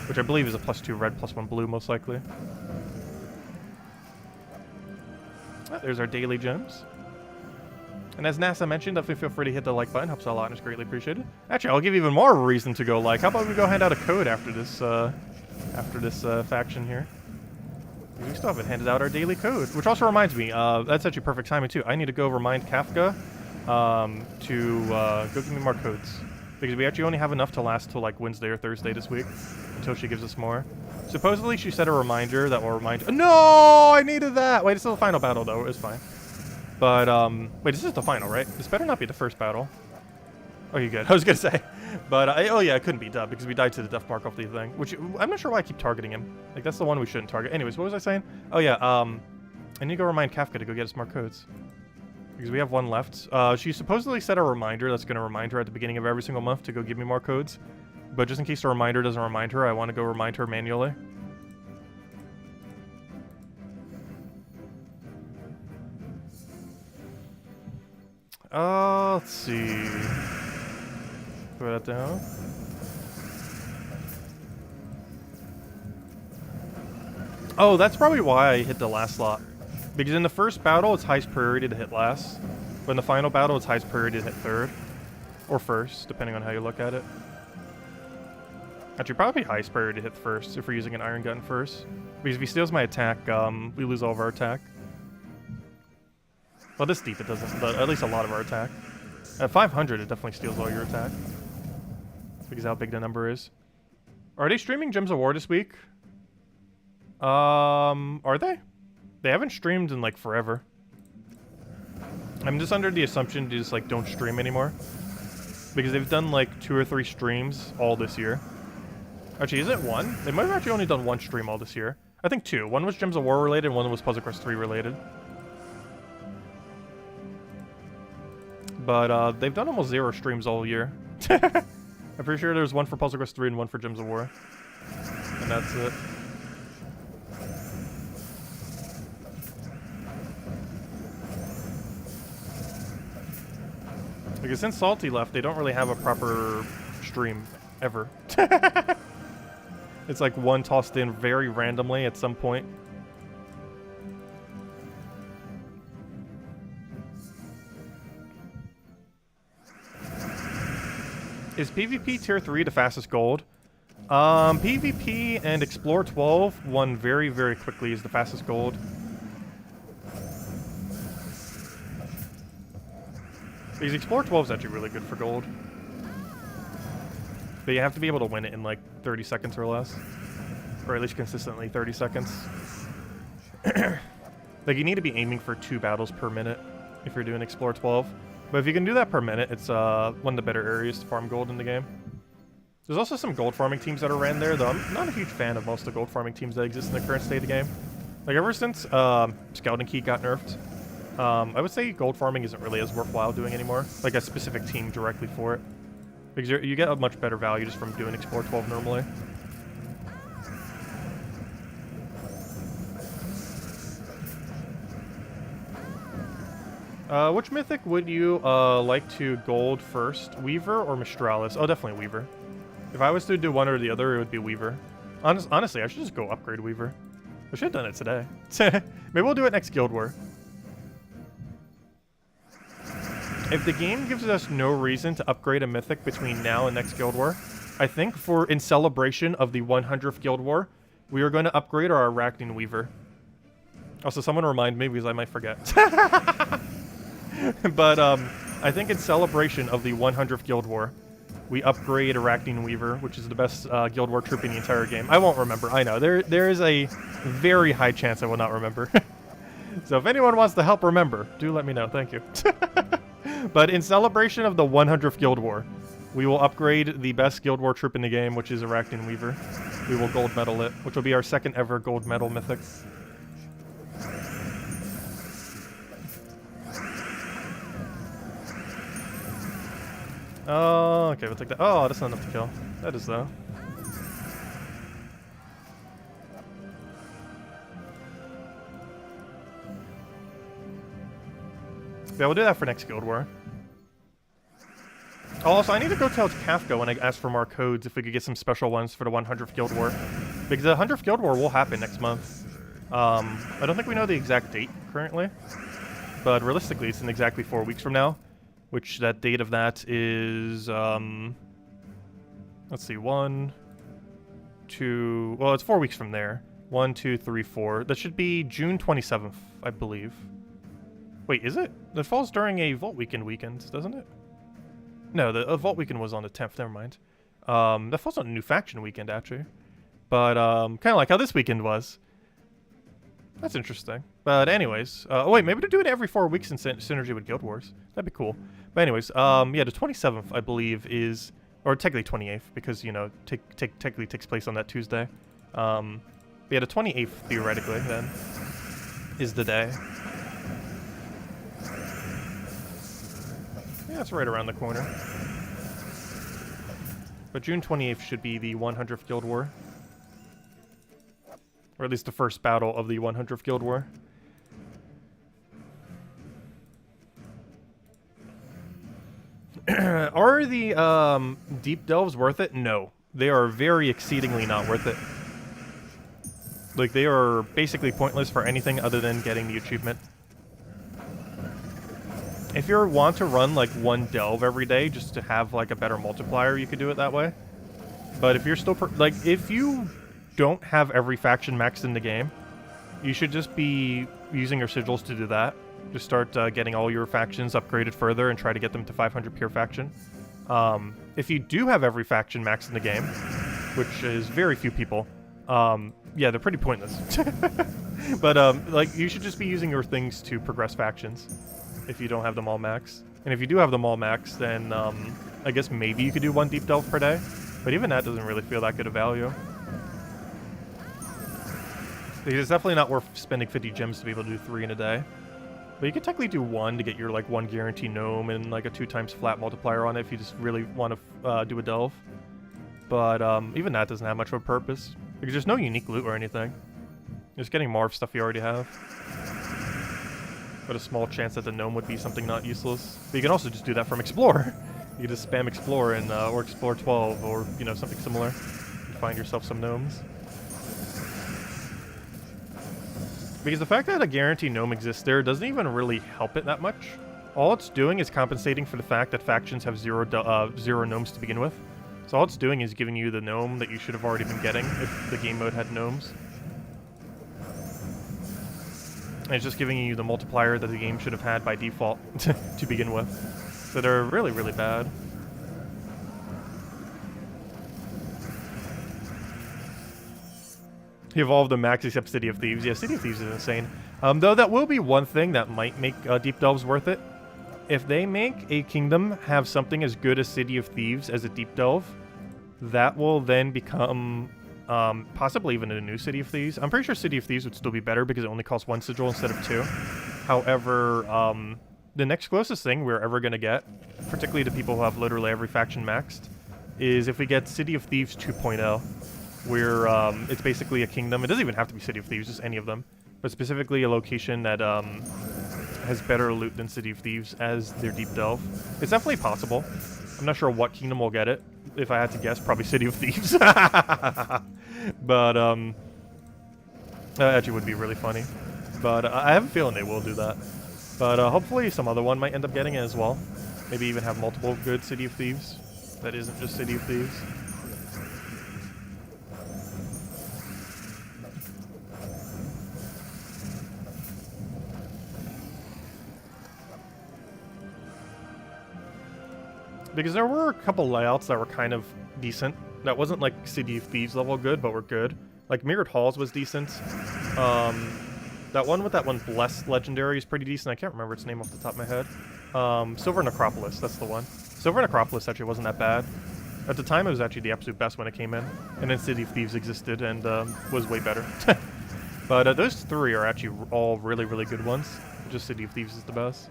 Which I believe is a +2 red, +1 blue most likely. There's our daily gems. And as NASA mentioned, definitely feel free to hit the like button. Helps out a lot and is greatly appreciated. Actually, I'll give you even more of a reason to go like. How about we go hand out a code after this faction here? We still haven't handed out our daily code. Which also reminds me, that's actually perfect timing too. I need to go remind Kafka to go give me more codes. Because we actually only have enough to last till like Wednesday or Thursday this week. Until she gives us more. Supposedly she set a reminder that will remind... No! I needed that! Wait, it's still the final battle though. It's fine. But, wait, this is the final, right? This better not be the first battle. Okay, good. I was gonna say. But, oh yeah, it couldn't be Dub, because we died to the death mark off the thing. Which, I'm not sure why I keep targeting him. Like, that's the one we shouldn't target. Anyways, what was I saying? Oh yeah, I need to go remind Kafka to go get us more codes. Because we have one left. She supposedly set a reminder that's gonna remind her at the beginning of every single month to go give me more codes. But just in case the reminder doesn't remind her, I want to go remind her manually. Let's see. Throw that down. Oh, that's probably why I hit the last slot. Because in the first battle, it's highest priority to hit last. But in the final battle, it's highest priority to hit third. Or first, depending on how you look at it. Actually, probably highest priority to hit first if we're using an iron gun first. Because if he steals my attack, we lose all of our attack. Well, this deep it doesn't, but at least a lot of our attack. At 500, it definitely steals all your attack. Because how big the number is. Are they streaming Gems of War this week? Are they? They haven't streamed in, like, forever. I'm just under the assumption they just, like, don't stream anymore. Because they've done, like, 2 or 3 streams all this year. Actually, is it 1? They might have actually only done 1 stream all this year. I think 2. One was Gems of War related, and one was Puzzle Quest 3 related. But, they've done almost 0 streams all year. I'm pretty sure there's one for Puzzle Quest 3 and one for Gems of War. And that's it. Because since Salty left, they don't really have a proper stream, ever. It's like one tossed in very randomly at some point. Is PvP tier 3 the fastest gold? PvP and Explore 12 won very, very quickly is the fastest gold. Because Explore 12 is actually really good for gold. But you have to be able to win it in like 30 seconds or less. Or at least consistently 30 seconds. Like you need to be aiming for 2 battles per minute if you're doing Explore 12. But if you can do that per minute, it's one of the better areas to farm gold in the game. There's also some gold farming teams that are ran there, though I'm not a huge fan of most of the gold farming teams that exist in the current state of the game. Like ever since Scouting Key got nerfed, I would say gold farming isn't really as worthwhile doing anymore. Like a specific team directly for it. Because you get a much better value just from doing Explore 12 normally. Which mythic would you like to gold first? Weaver or Mistralis? Oh, definitely Weaver. If I was to do one or the other, it would be Weaver. Honestly, I should just go upgrade Weaver. I should have done it today. Maybe we'll do it next Guild War. If the game gives us no reason to upgrade a mythic between now and next Guild War, I think in celebration of the 100th Guild War, we are going to upgrade our Arachne Weaver. Also, someone remind me because I might forget. But I think in celebration of the 100th Guild War, we upgrade Arachne Weaver, which is the best Guild War troop in the entire game. I won't remember. I know. There is a very high chance I will not remember. So if anyone wants to help remember, do let me know. Thank you. But in celebration of the 100th Guild War, we will upgrade the best Guild War troop in the game, which is Arachne Weaver. We will gold medal it, which will be our second ever gold medal mythic. Oh, okay, we'll take that. Oh, that's not enough to kill. That is, though. Yeah, we'll do that for next Guild War. Also, I need to go tell Kafka when I ask for more codes if we could get some special ones for the 100th Guild War. Because the 100th Guild War will happen next month. I don't think we know the exact date currently. But realistically, it's in exactly 4 weeks from now. Which that date of that is, let's see, 1, 2, well, it's 4 weeks from there. 1, 2, 3, 4. That should be June 27th, I believe. Wait, is it? That falls during a Vault weekend, doesn't it? No, the Vault weekend was on the 10th, never mind. That falls on a new faction weekend, actually. But, kind of like how this weekend was. That's interesting. But anyways, oh wait, maybe to do it every 4 weeks in synergy with Guild Wars. That'd be cool. But anyways, yeah, the 27th, I believe, is, or technically 28th, because, you know, technically takes place on that Tuesday. But yeah, the 28th, theoretically, then, is the day. Yeah, it's right around the corner. But June 28th should be the 100th Guild War. Or at least the first battle of the 100th Guild War. Are the deep delves worth it? No. They are very exceedingly not worth it. Like, they are basically pointless for anything other than getting the achievement. If you want to run, like, one delve every day just to have, like, a better multiplier, you could do it that way. But if you're still... like, if you don't have every faction maxed in the game, you should just be using your sigils to do that. Just start getting all your factions upgraded further and try to get them to 500 pure faction. If you do have every faction maxed in the game, which is very few people, yeah, they're pretty pointless. But, like, you should just be using your things to progress factions if you don't have them all maxed. And if you do have them all maxed, then, I guess maybe you could do one deep delve per day. But even that doesn't really feel that good of value. Because it's definitely not worth spending 50 gems to be able to do 3 in a day. But you could technically do 1 to get your, like, 1 guarantee gnome and, like, a 2 times flat multiplier on it if you just really want to do a delve. But, even that doesn't have much of a purpose. Because there's no unique loot or anything. You're just getting more of stuff you already have. But a small chance that the gnome would be something not useless. But you can also just do that from Explore. You can just spam Explore and, or Explore 12 or, you know, something similar. And find yourself some gnomes. Because the fact that a guaranteed gnome exists there doesn't even really help it that much. All it's doing is compensating for the fact that factions have zero gnomes to begin with. So all it's doing is giving you the gnome that you should have already been getting if the game mode had gnomes. And it's just giving you the multiplier that the game should have had by default to begin with. So they're really, really bad. He evolved the max except City of Thieves. Yeah, City of Thieves is insane. Though that will be one thing that might make Deep Delves worth it. If they make a kingdom have something as good as City of Thieves as a Deep Delve, that will then become possibly even a new City of Thieves. I'm pretty sure City of Thieves would still be better because it only costs 1 sigil instead of 2. However, the next closest thing we're ever going to get, particularly to people who have literally every faction maxed, is if we get City of Thieves 2.0. Where it's basically a kingdom. It doesn't even have to be City of Thieves, just any of them. But specifically a location that has better loot than City of Thieves as their Deep Delve. It's definitely possible. I'm not sure what kingdom will get it. If I had to guess, probably City of Thieves. But, that actually would be really funny. But I have a feeling they will do that. But hopefully some other one might end up getting it as well. Maybe even have multiple good City of Thieves. That isn't just City of Thieves. Because there were a couple layouts that were kind of decent. That wasn't like City of Thieves level good, but were good. Like Mirrored Halls was decent. That one with that one Blessed Legendary is pretty decent. I can't remember its name off the top of my head. Silver Necropolis, that's the one. Silver Necropolis actually wasn't that bad. At the time, it was actually the absolute best when it came in. And then City of Thieves existed and was way better. But those 3 are actually all really, really good ones. Just City of Thieves is the best.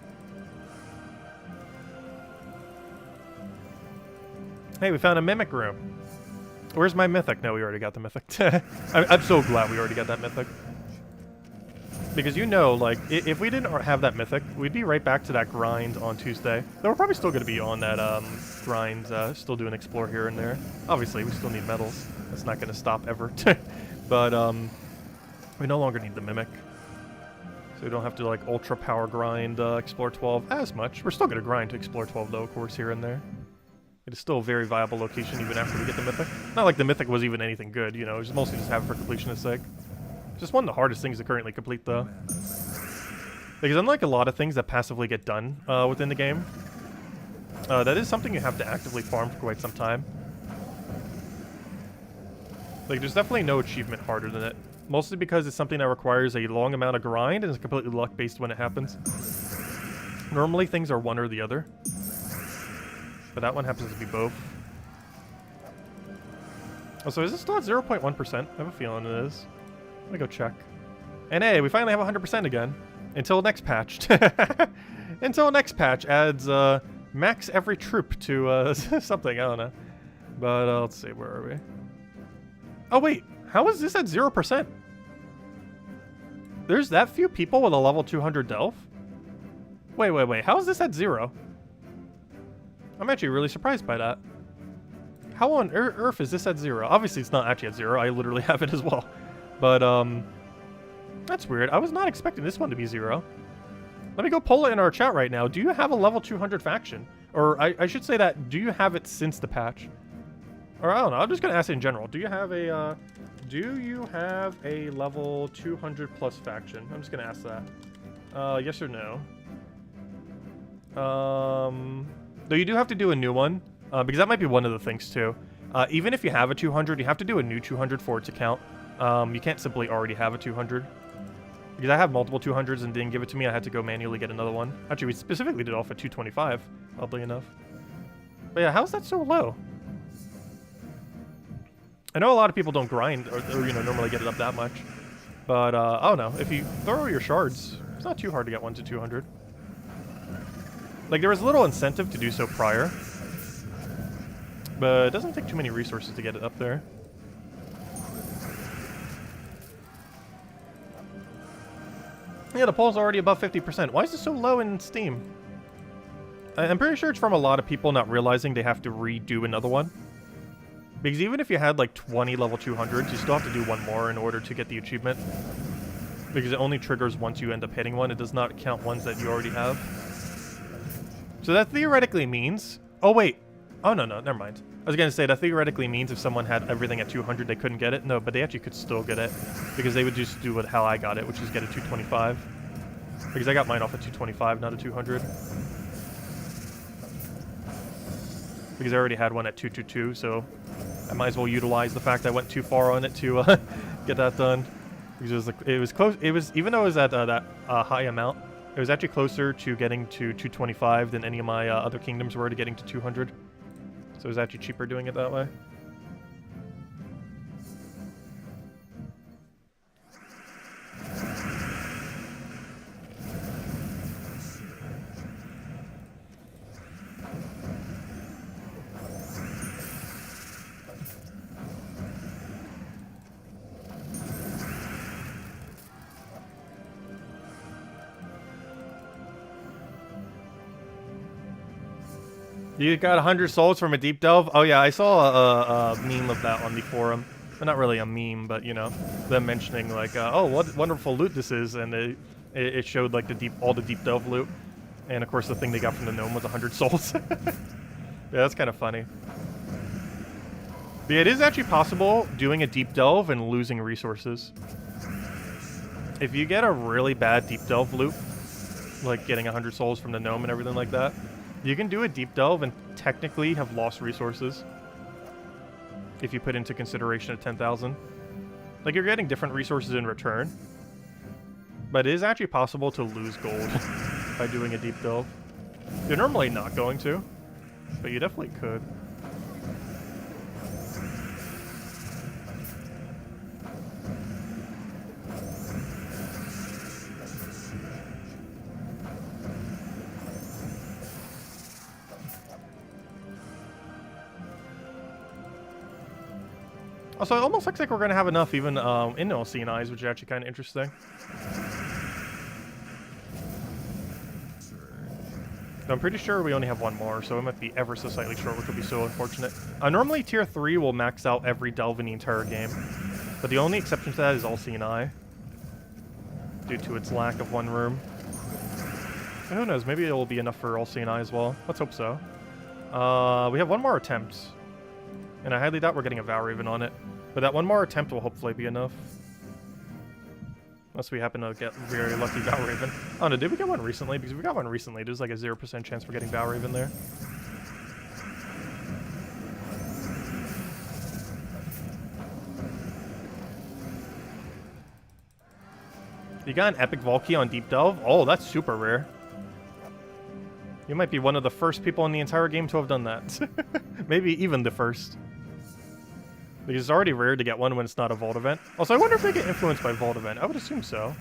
Hey, we found a Mimic room. Where's my Mythic? No, we already got the Mythic. I'm so glad we already got that Mythic. Because you know, like, if we didn't have that Mythic, we'd be right back to that grind on Tuesday. Though we're probably still going to be on that grind, still doing Explore here and there. Obviously, we still need medals. That's not going to stop ever. But we no longer need the Mimic. So we don't have to, like, Ultra Power grind Explore 12 as much. We're still going to grind to Explore 12, though, of course, here and there. It is still a very viable location even after we get the Mythic. Not like the Mythic was even anything good, you know, it was mostly just have it for completionist sake. Just one of the hardest things to currently complete, though. Because unlike a lot of things that passively get done within the game, that is something you have to actively farm for quite some time. Like, there's definitely no achievement harder than it. Mostly because it's something that requires a long amount of grind and is completely luck-based when it happens. Normally, things are one or the other. But that one happens to be both. Oh, so is this still at 0.1%? I have a feeling it is. Let me go check. And hey, we finally have 100% again. Until next patch. Until next patch adds max every troop to something, I don't know. But let's see, where are we? Oh wait, how is this at 0%? There's that few people with a level 200 Delve? Wait, how is this at 0? I'm actually really surprised by that. How on earth is this at 0? Obviously, it's not actually at 0. I literally have it as well. But, that's weird. I was not expecting this one to be 0. Let me go poll it in our chat right now. Do you have a level 200 faction? Or, I should say that, do you have it since the patch? Or, I don't know. I'm just going to ask it in general. Do you have a level 200 plus faction? I'm just going to ask that. Yes or no? Though you do have to do a new one, because that might be one of the things too. Even if you have a 200, you have to do a new 200 for it to count. You can't simply already have a 200. Because I have multiple 200s and didn't give it to me, I had to go manually get another one. Actually, we specifically did off at 225, oddly enough. But yeah, how's that so low? I know a lot of people don't grind or you know, normally get it up that much. But, I don't know. If you throw your shards, it's not too hard to get one to 200. Like, there was little incentive to do so prior. But it doesn't take too many resources to get it up there. Yeah, the poll's already above 50%. Why is it so low in Steam? I'm pretty sure it's from a lot of people not realizing they have to redo another one. Because even if you had like 20 level 200s, you still have to do one more in order to get the achievement. Because it only triggers once you end up hitting one. It does not count ones that you already have. So that theoretically means... Oh, wait. Oh, no, never mind. I was going to say that theoretically means if someone had everything at 200, they couldn't get it. No, but they actually could still get it. Because they would just do what how I got it, which is get a 225. Because I got mine off at 225, not a 200. Because I already had one at 222, so I might as well utilize the fact I went too far on it to get that done. Because it was close. It was, even though it was at that high amount, it was actually closer to getting to 225 than any of my other kingdoms were to getting to 200. So it was actually cheaper doing it that way. You got 100 souls from a deep delve? Oh yeah, I saw a meme of that on the forum. Well, not really a meme, but you know, them mentioning like, oh, what wonderful loot this is, and it showed like all the deep delve loot, and of course the thing they got from the gnome was 100 souls. Yeah, that's kind of funny. But yeah, it is actually possible doing a deep delve and losing resources. If you get a really bad deep delve loot, like getting 100 souls from the gnome and everything like that, you can do a deep delve and technically have lost resources if you put into consideration a 10,000. Like, you're getting different resources in return, but it is actually possible to lose gold by doing a deep delve. You're normally not going to, but you definitely could. Also, it almost looks like we're going to have enough even in LCNIs, which is actually kind of interesting. I'm pretty sure we only have one more, so it might be ever so slightly short, which would be so unfortunate. Normally, Tier 3 will max out every delve in the entire game, but the only exception to that is LCNI, due to its lack of one room. And who knows, maybe it will be enough for LCNI as well. Let's hope so. We have one more attempt, and I highly doubt we're getting a Valraven on it. But that one more attempt will hopefully be enough. Unless we happen to get very lucky Valraven. Oh no, did we get one recently? Because if we got one recently, there's like a 0% chance we're getting Valraven there. You got an Epic Valky on Deep Delve? Oh, that's super rare. You might be one of the first people in the entire game to have done that. Maybe even the first. Because it's already rare to get one when it's not a Vault event. Also, I wonder if they get influenced by Vault event. I would assume so.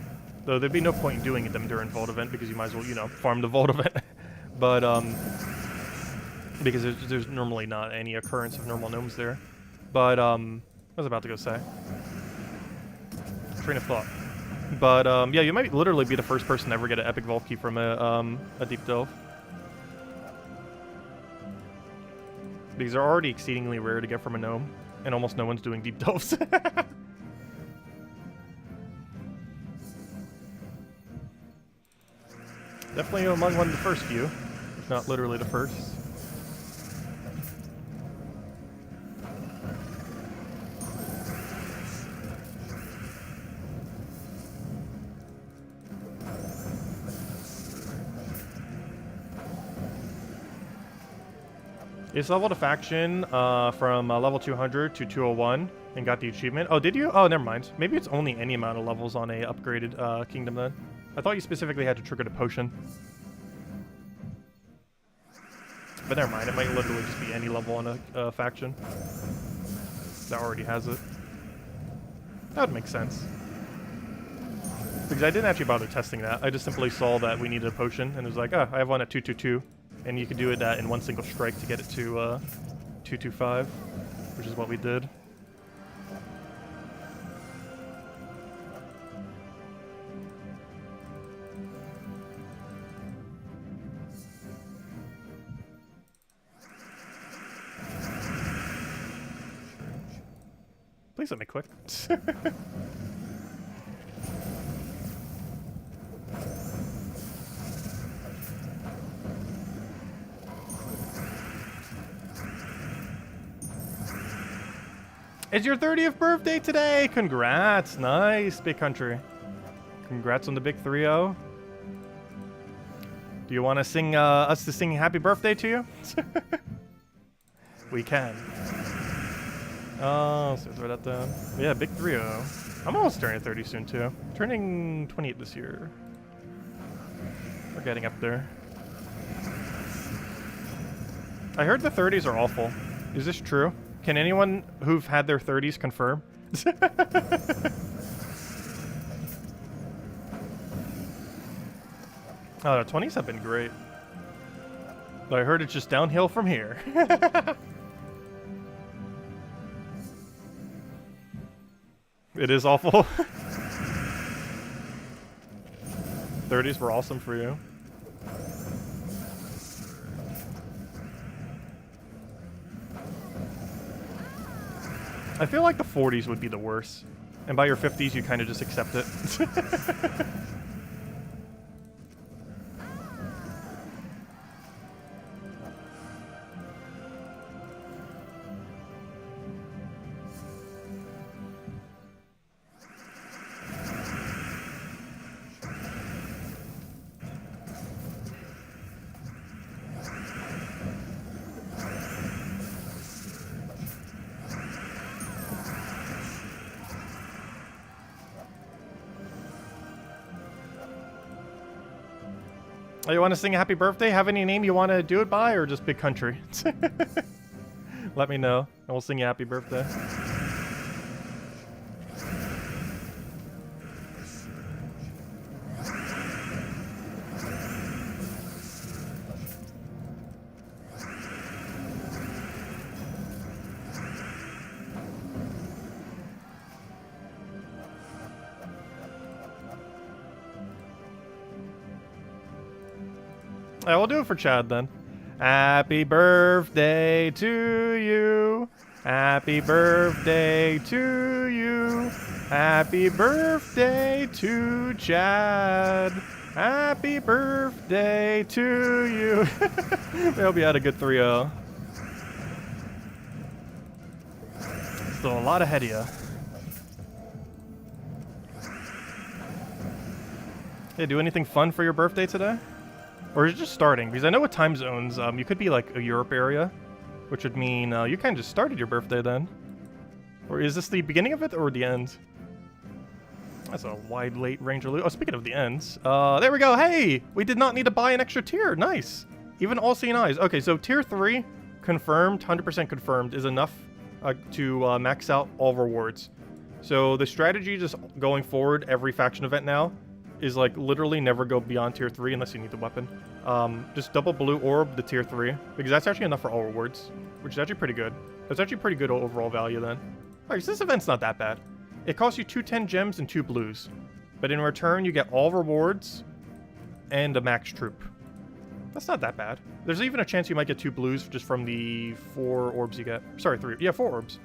Though there'd be no point in doing them during Vault event because you might as well, you know, farm the Vault event. But, because there's normally not any occurrence of normal gnomes there. But, I was about to go say. Train of thought. But, yeah, you might literally be the first person to ever get an Epic Vault key from a Deep Delve. Because they're already exceedingly rare to get from a gnome. And almost no one's doing deep delves. Definitely among one of the first few, if not literally the first. It's leveled a faction from level 200 to 201 and got the achievement. Oh, did you? Oh, never mind. Maybe it's only any amount of levels on a upgraded kingdom then. I thought you specifically had to trigger the potion. But never mind. It might literally just be any level on a faction that already has it. That would make sense. Because I didn't actually bother testing that. I just simply saw that we needed a potion and it was like, oh, I have one at 222. And you can do it in one single strike to get it to 225, which is what we did. Please let me quit. It's your 30th birthday today. Congrats. Nice, big country. Congrats on the big 3-0. Do you want to sing us to sing happy birthday to you? We can. Oh, so throw that down. Yeah, big 3-0. I'm almost turning 30 soon too. Turning 28 this year. We're getting up there. I heard the 30s are awful. Is this true? Can anyone who've had their 30s confirm? Oh, the 20s have been great. But I heard it's just downhill from here. It is awful. 30s were awesome for you. I feel like the 40s would be the worst. And by your 50s, you kind of just accept it. Oh, you want to sing a happy birthday? Have any name you want to do it by, or just big country? Let me know, and we'll sing you happy birthday. Yeah, we'll do it for Chad then. Happy birthday to you. Happy birthday to you. Happy birthday to Chad. Happy birthday to you. I hope you had a good 3-0. Still a lot ahead of you. Hey, do anything fun for your birthday today? Or is it just starting? Because I know with time zones, you could be like a Europe area, which would mean you kind of just started your birthday then. Or is this the beginning of it or the end? That's a wide late range of loot. Oh, speaking of the ends, there we go. Hey, we did not need to buy an extra tier. Nice. Even all seeing eyes. Okay, so tier 3 confirmed, 100% confirmed, is enough to max out all rewards. So the strategy just going forward every faction event now is like literally never go beyond tier 3 unless you need the weapon. Just double blue orb the tier 3 because that's actually enough for all rewards, which is actually pretty good. That's actually pretty good overall value then. Alright, so this event's not that bad. It costs you 2 10 gems and 2 blues, but in return you get all rewards and a max troop. That's not that bad. There's even a chance you might get 2 blues just from the 4 orbs you get. Sorry, 3. Yeah, 4 orbs.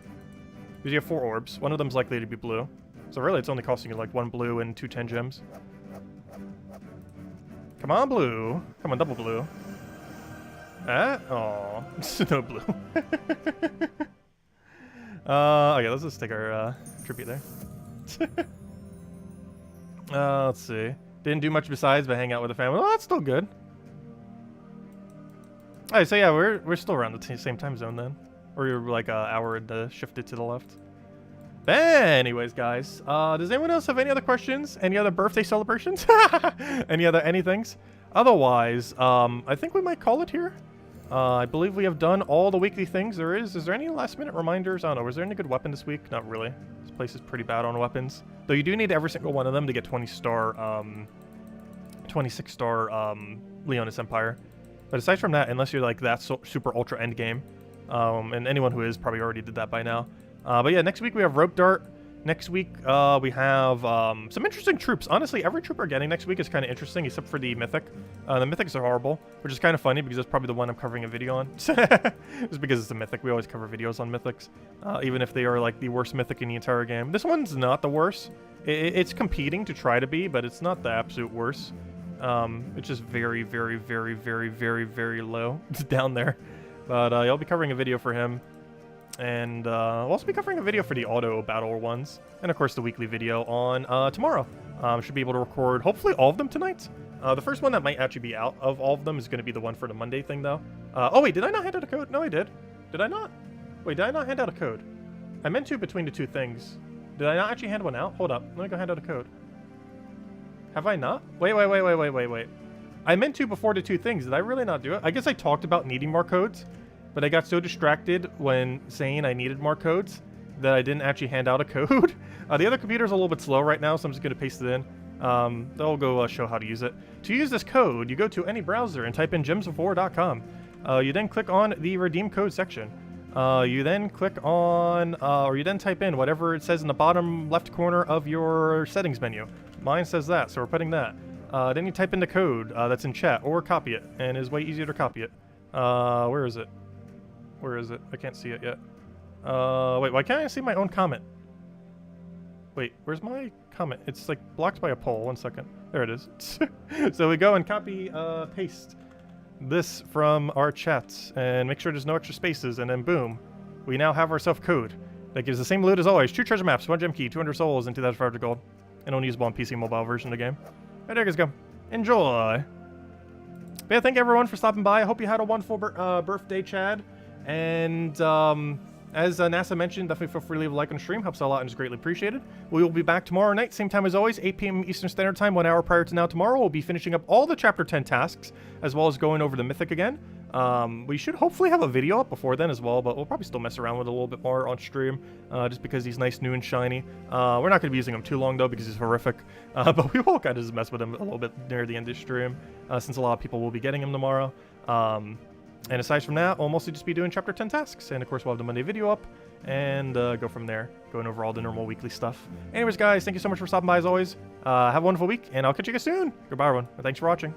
Because you have 4 orbs. One of them's likely to be blue. So really it's only costing you like 1 blue and 2 10 gems. Come on, blue. Come on, double blue. Ah? Aw. No blue. Okay, let's just take our tribute there. Let's see. Didn't do much besides but hang out with the family. Oh, that's still good. Alright, so yeah, we're still around the same time zone then. Or you're like an hour shifted to the left. Anyways, guys, does anyone else have any other questions? Any other birthday celebrations? Any other anythings? Otherwise, I think we might call it here. I believe we have done all the weekly things there is. Is there any last minute reminders? I don't know. Was there any good weapon this week? Not really. This place is pretty bad on weapons. Though you do need every single one of them to get 20-star, 26-star Leonis Empire. But aside from that, unless you're like that super ultra end game, and anyone who is probably already did that by now. But yeah, next week we have Rope Dart. Next week we have some interesting troops. Honestly, every troop we're getting next week is kind of interesting, except for the Mythic. The Mythics are horrible, which is kind of funny because that's probably the one I'm covering a video on. Just because it's a Mythic. We always cover videos on Mythics, even if they are like the worst Mythic in the entire game. This one's not the worst. It's competing to try to be, but it's not the absolute worst. It's just very, very, very, very, very, very low. It's down there. But I'll be covering a video for him. And we'll also be covering a video for the auto battle ones. And of course the weekly video on tomorrow. Should be able to record hopefully all of them tonight. The first one that might actually be out of all of them is going to be the one for the Monday thing though. Oh wait, did I not hand out a code? No, I did. Did I not? Wait, did I not hand out a code? I meant to between the two things. Did I not actually hand one out? Hold up. Let me go hand out a code. Have I not? Wait. I meant to before the two things. Did I really not do it? I guess I talked about needing more codes, but I got so distracted when saying I needed more codes that I didn't actually hand out a code. The other computer's a little bit slow right now, so I'm just going to paste it in. They'll go show how to use it. To use this code, you go to any browser and type in gemsofwar.com. You then click on the redeem code section. You then click on, or you then type in whatever it says in the bottom left corner of your settings menu. Mine says that, so we're putting that. Then you type in the code that's in chat, or copy it, and it's way easier to copy it. Where is it? Where is it? I can't see it yet. Wait, why can't I see my own comment? Wait, where's my comment? It's like blocked by a poll. 1 second. There it is. So we go and copy, paste this from our chats and make sure there's no extra spaces, and then boom, we now have ourselves code that gives the same loot as always: 2 treasure maps, 1 gem key, 200 souls, and 2,500 gold, and only usable on PC mobile version of the game. Right, there you guys go. Enjoy. But yeah, thank everyone for stopping by. I hope you had a wonderful birthday, Chad. And as NASA mentioned, definitely feel free to leave a like on the stream. Helps out a lot and is greatly appreciated. We will be back tomorrow night, same time as always, 8 p.m. Eastern Standard Time, 1 hour prior to now tomorrow. We'll be finishing up all the Chapter 10 tasks, as well as going over the Mythic again. We should hopefully have a video up before then as well, but we'll probably still mess around with it a little bit more on stream, just because he's nice, new, and shiny. We're not going to be using him too long, though, because he's horrific. But we will kind of just mess with him a little bit near the end of the stream, since a lot of people will be getting him tomorrow. And aside from that, we'll mostly just be doing Chapter 10 tasks. And of course, we'll have the Monday video up and go from there, going over all the normal weekly stuff. Anyways, guys, thank you so much for stopping by as always. Have a wonderful week, and I'll catch you guys soon. Goodbye, everyone. And thanks for watching.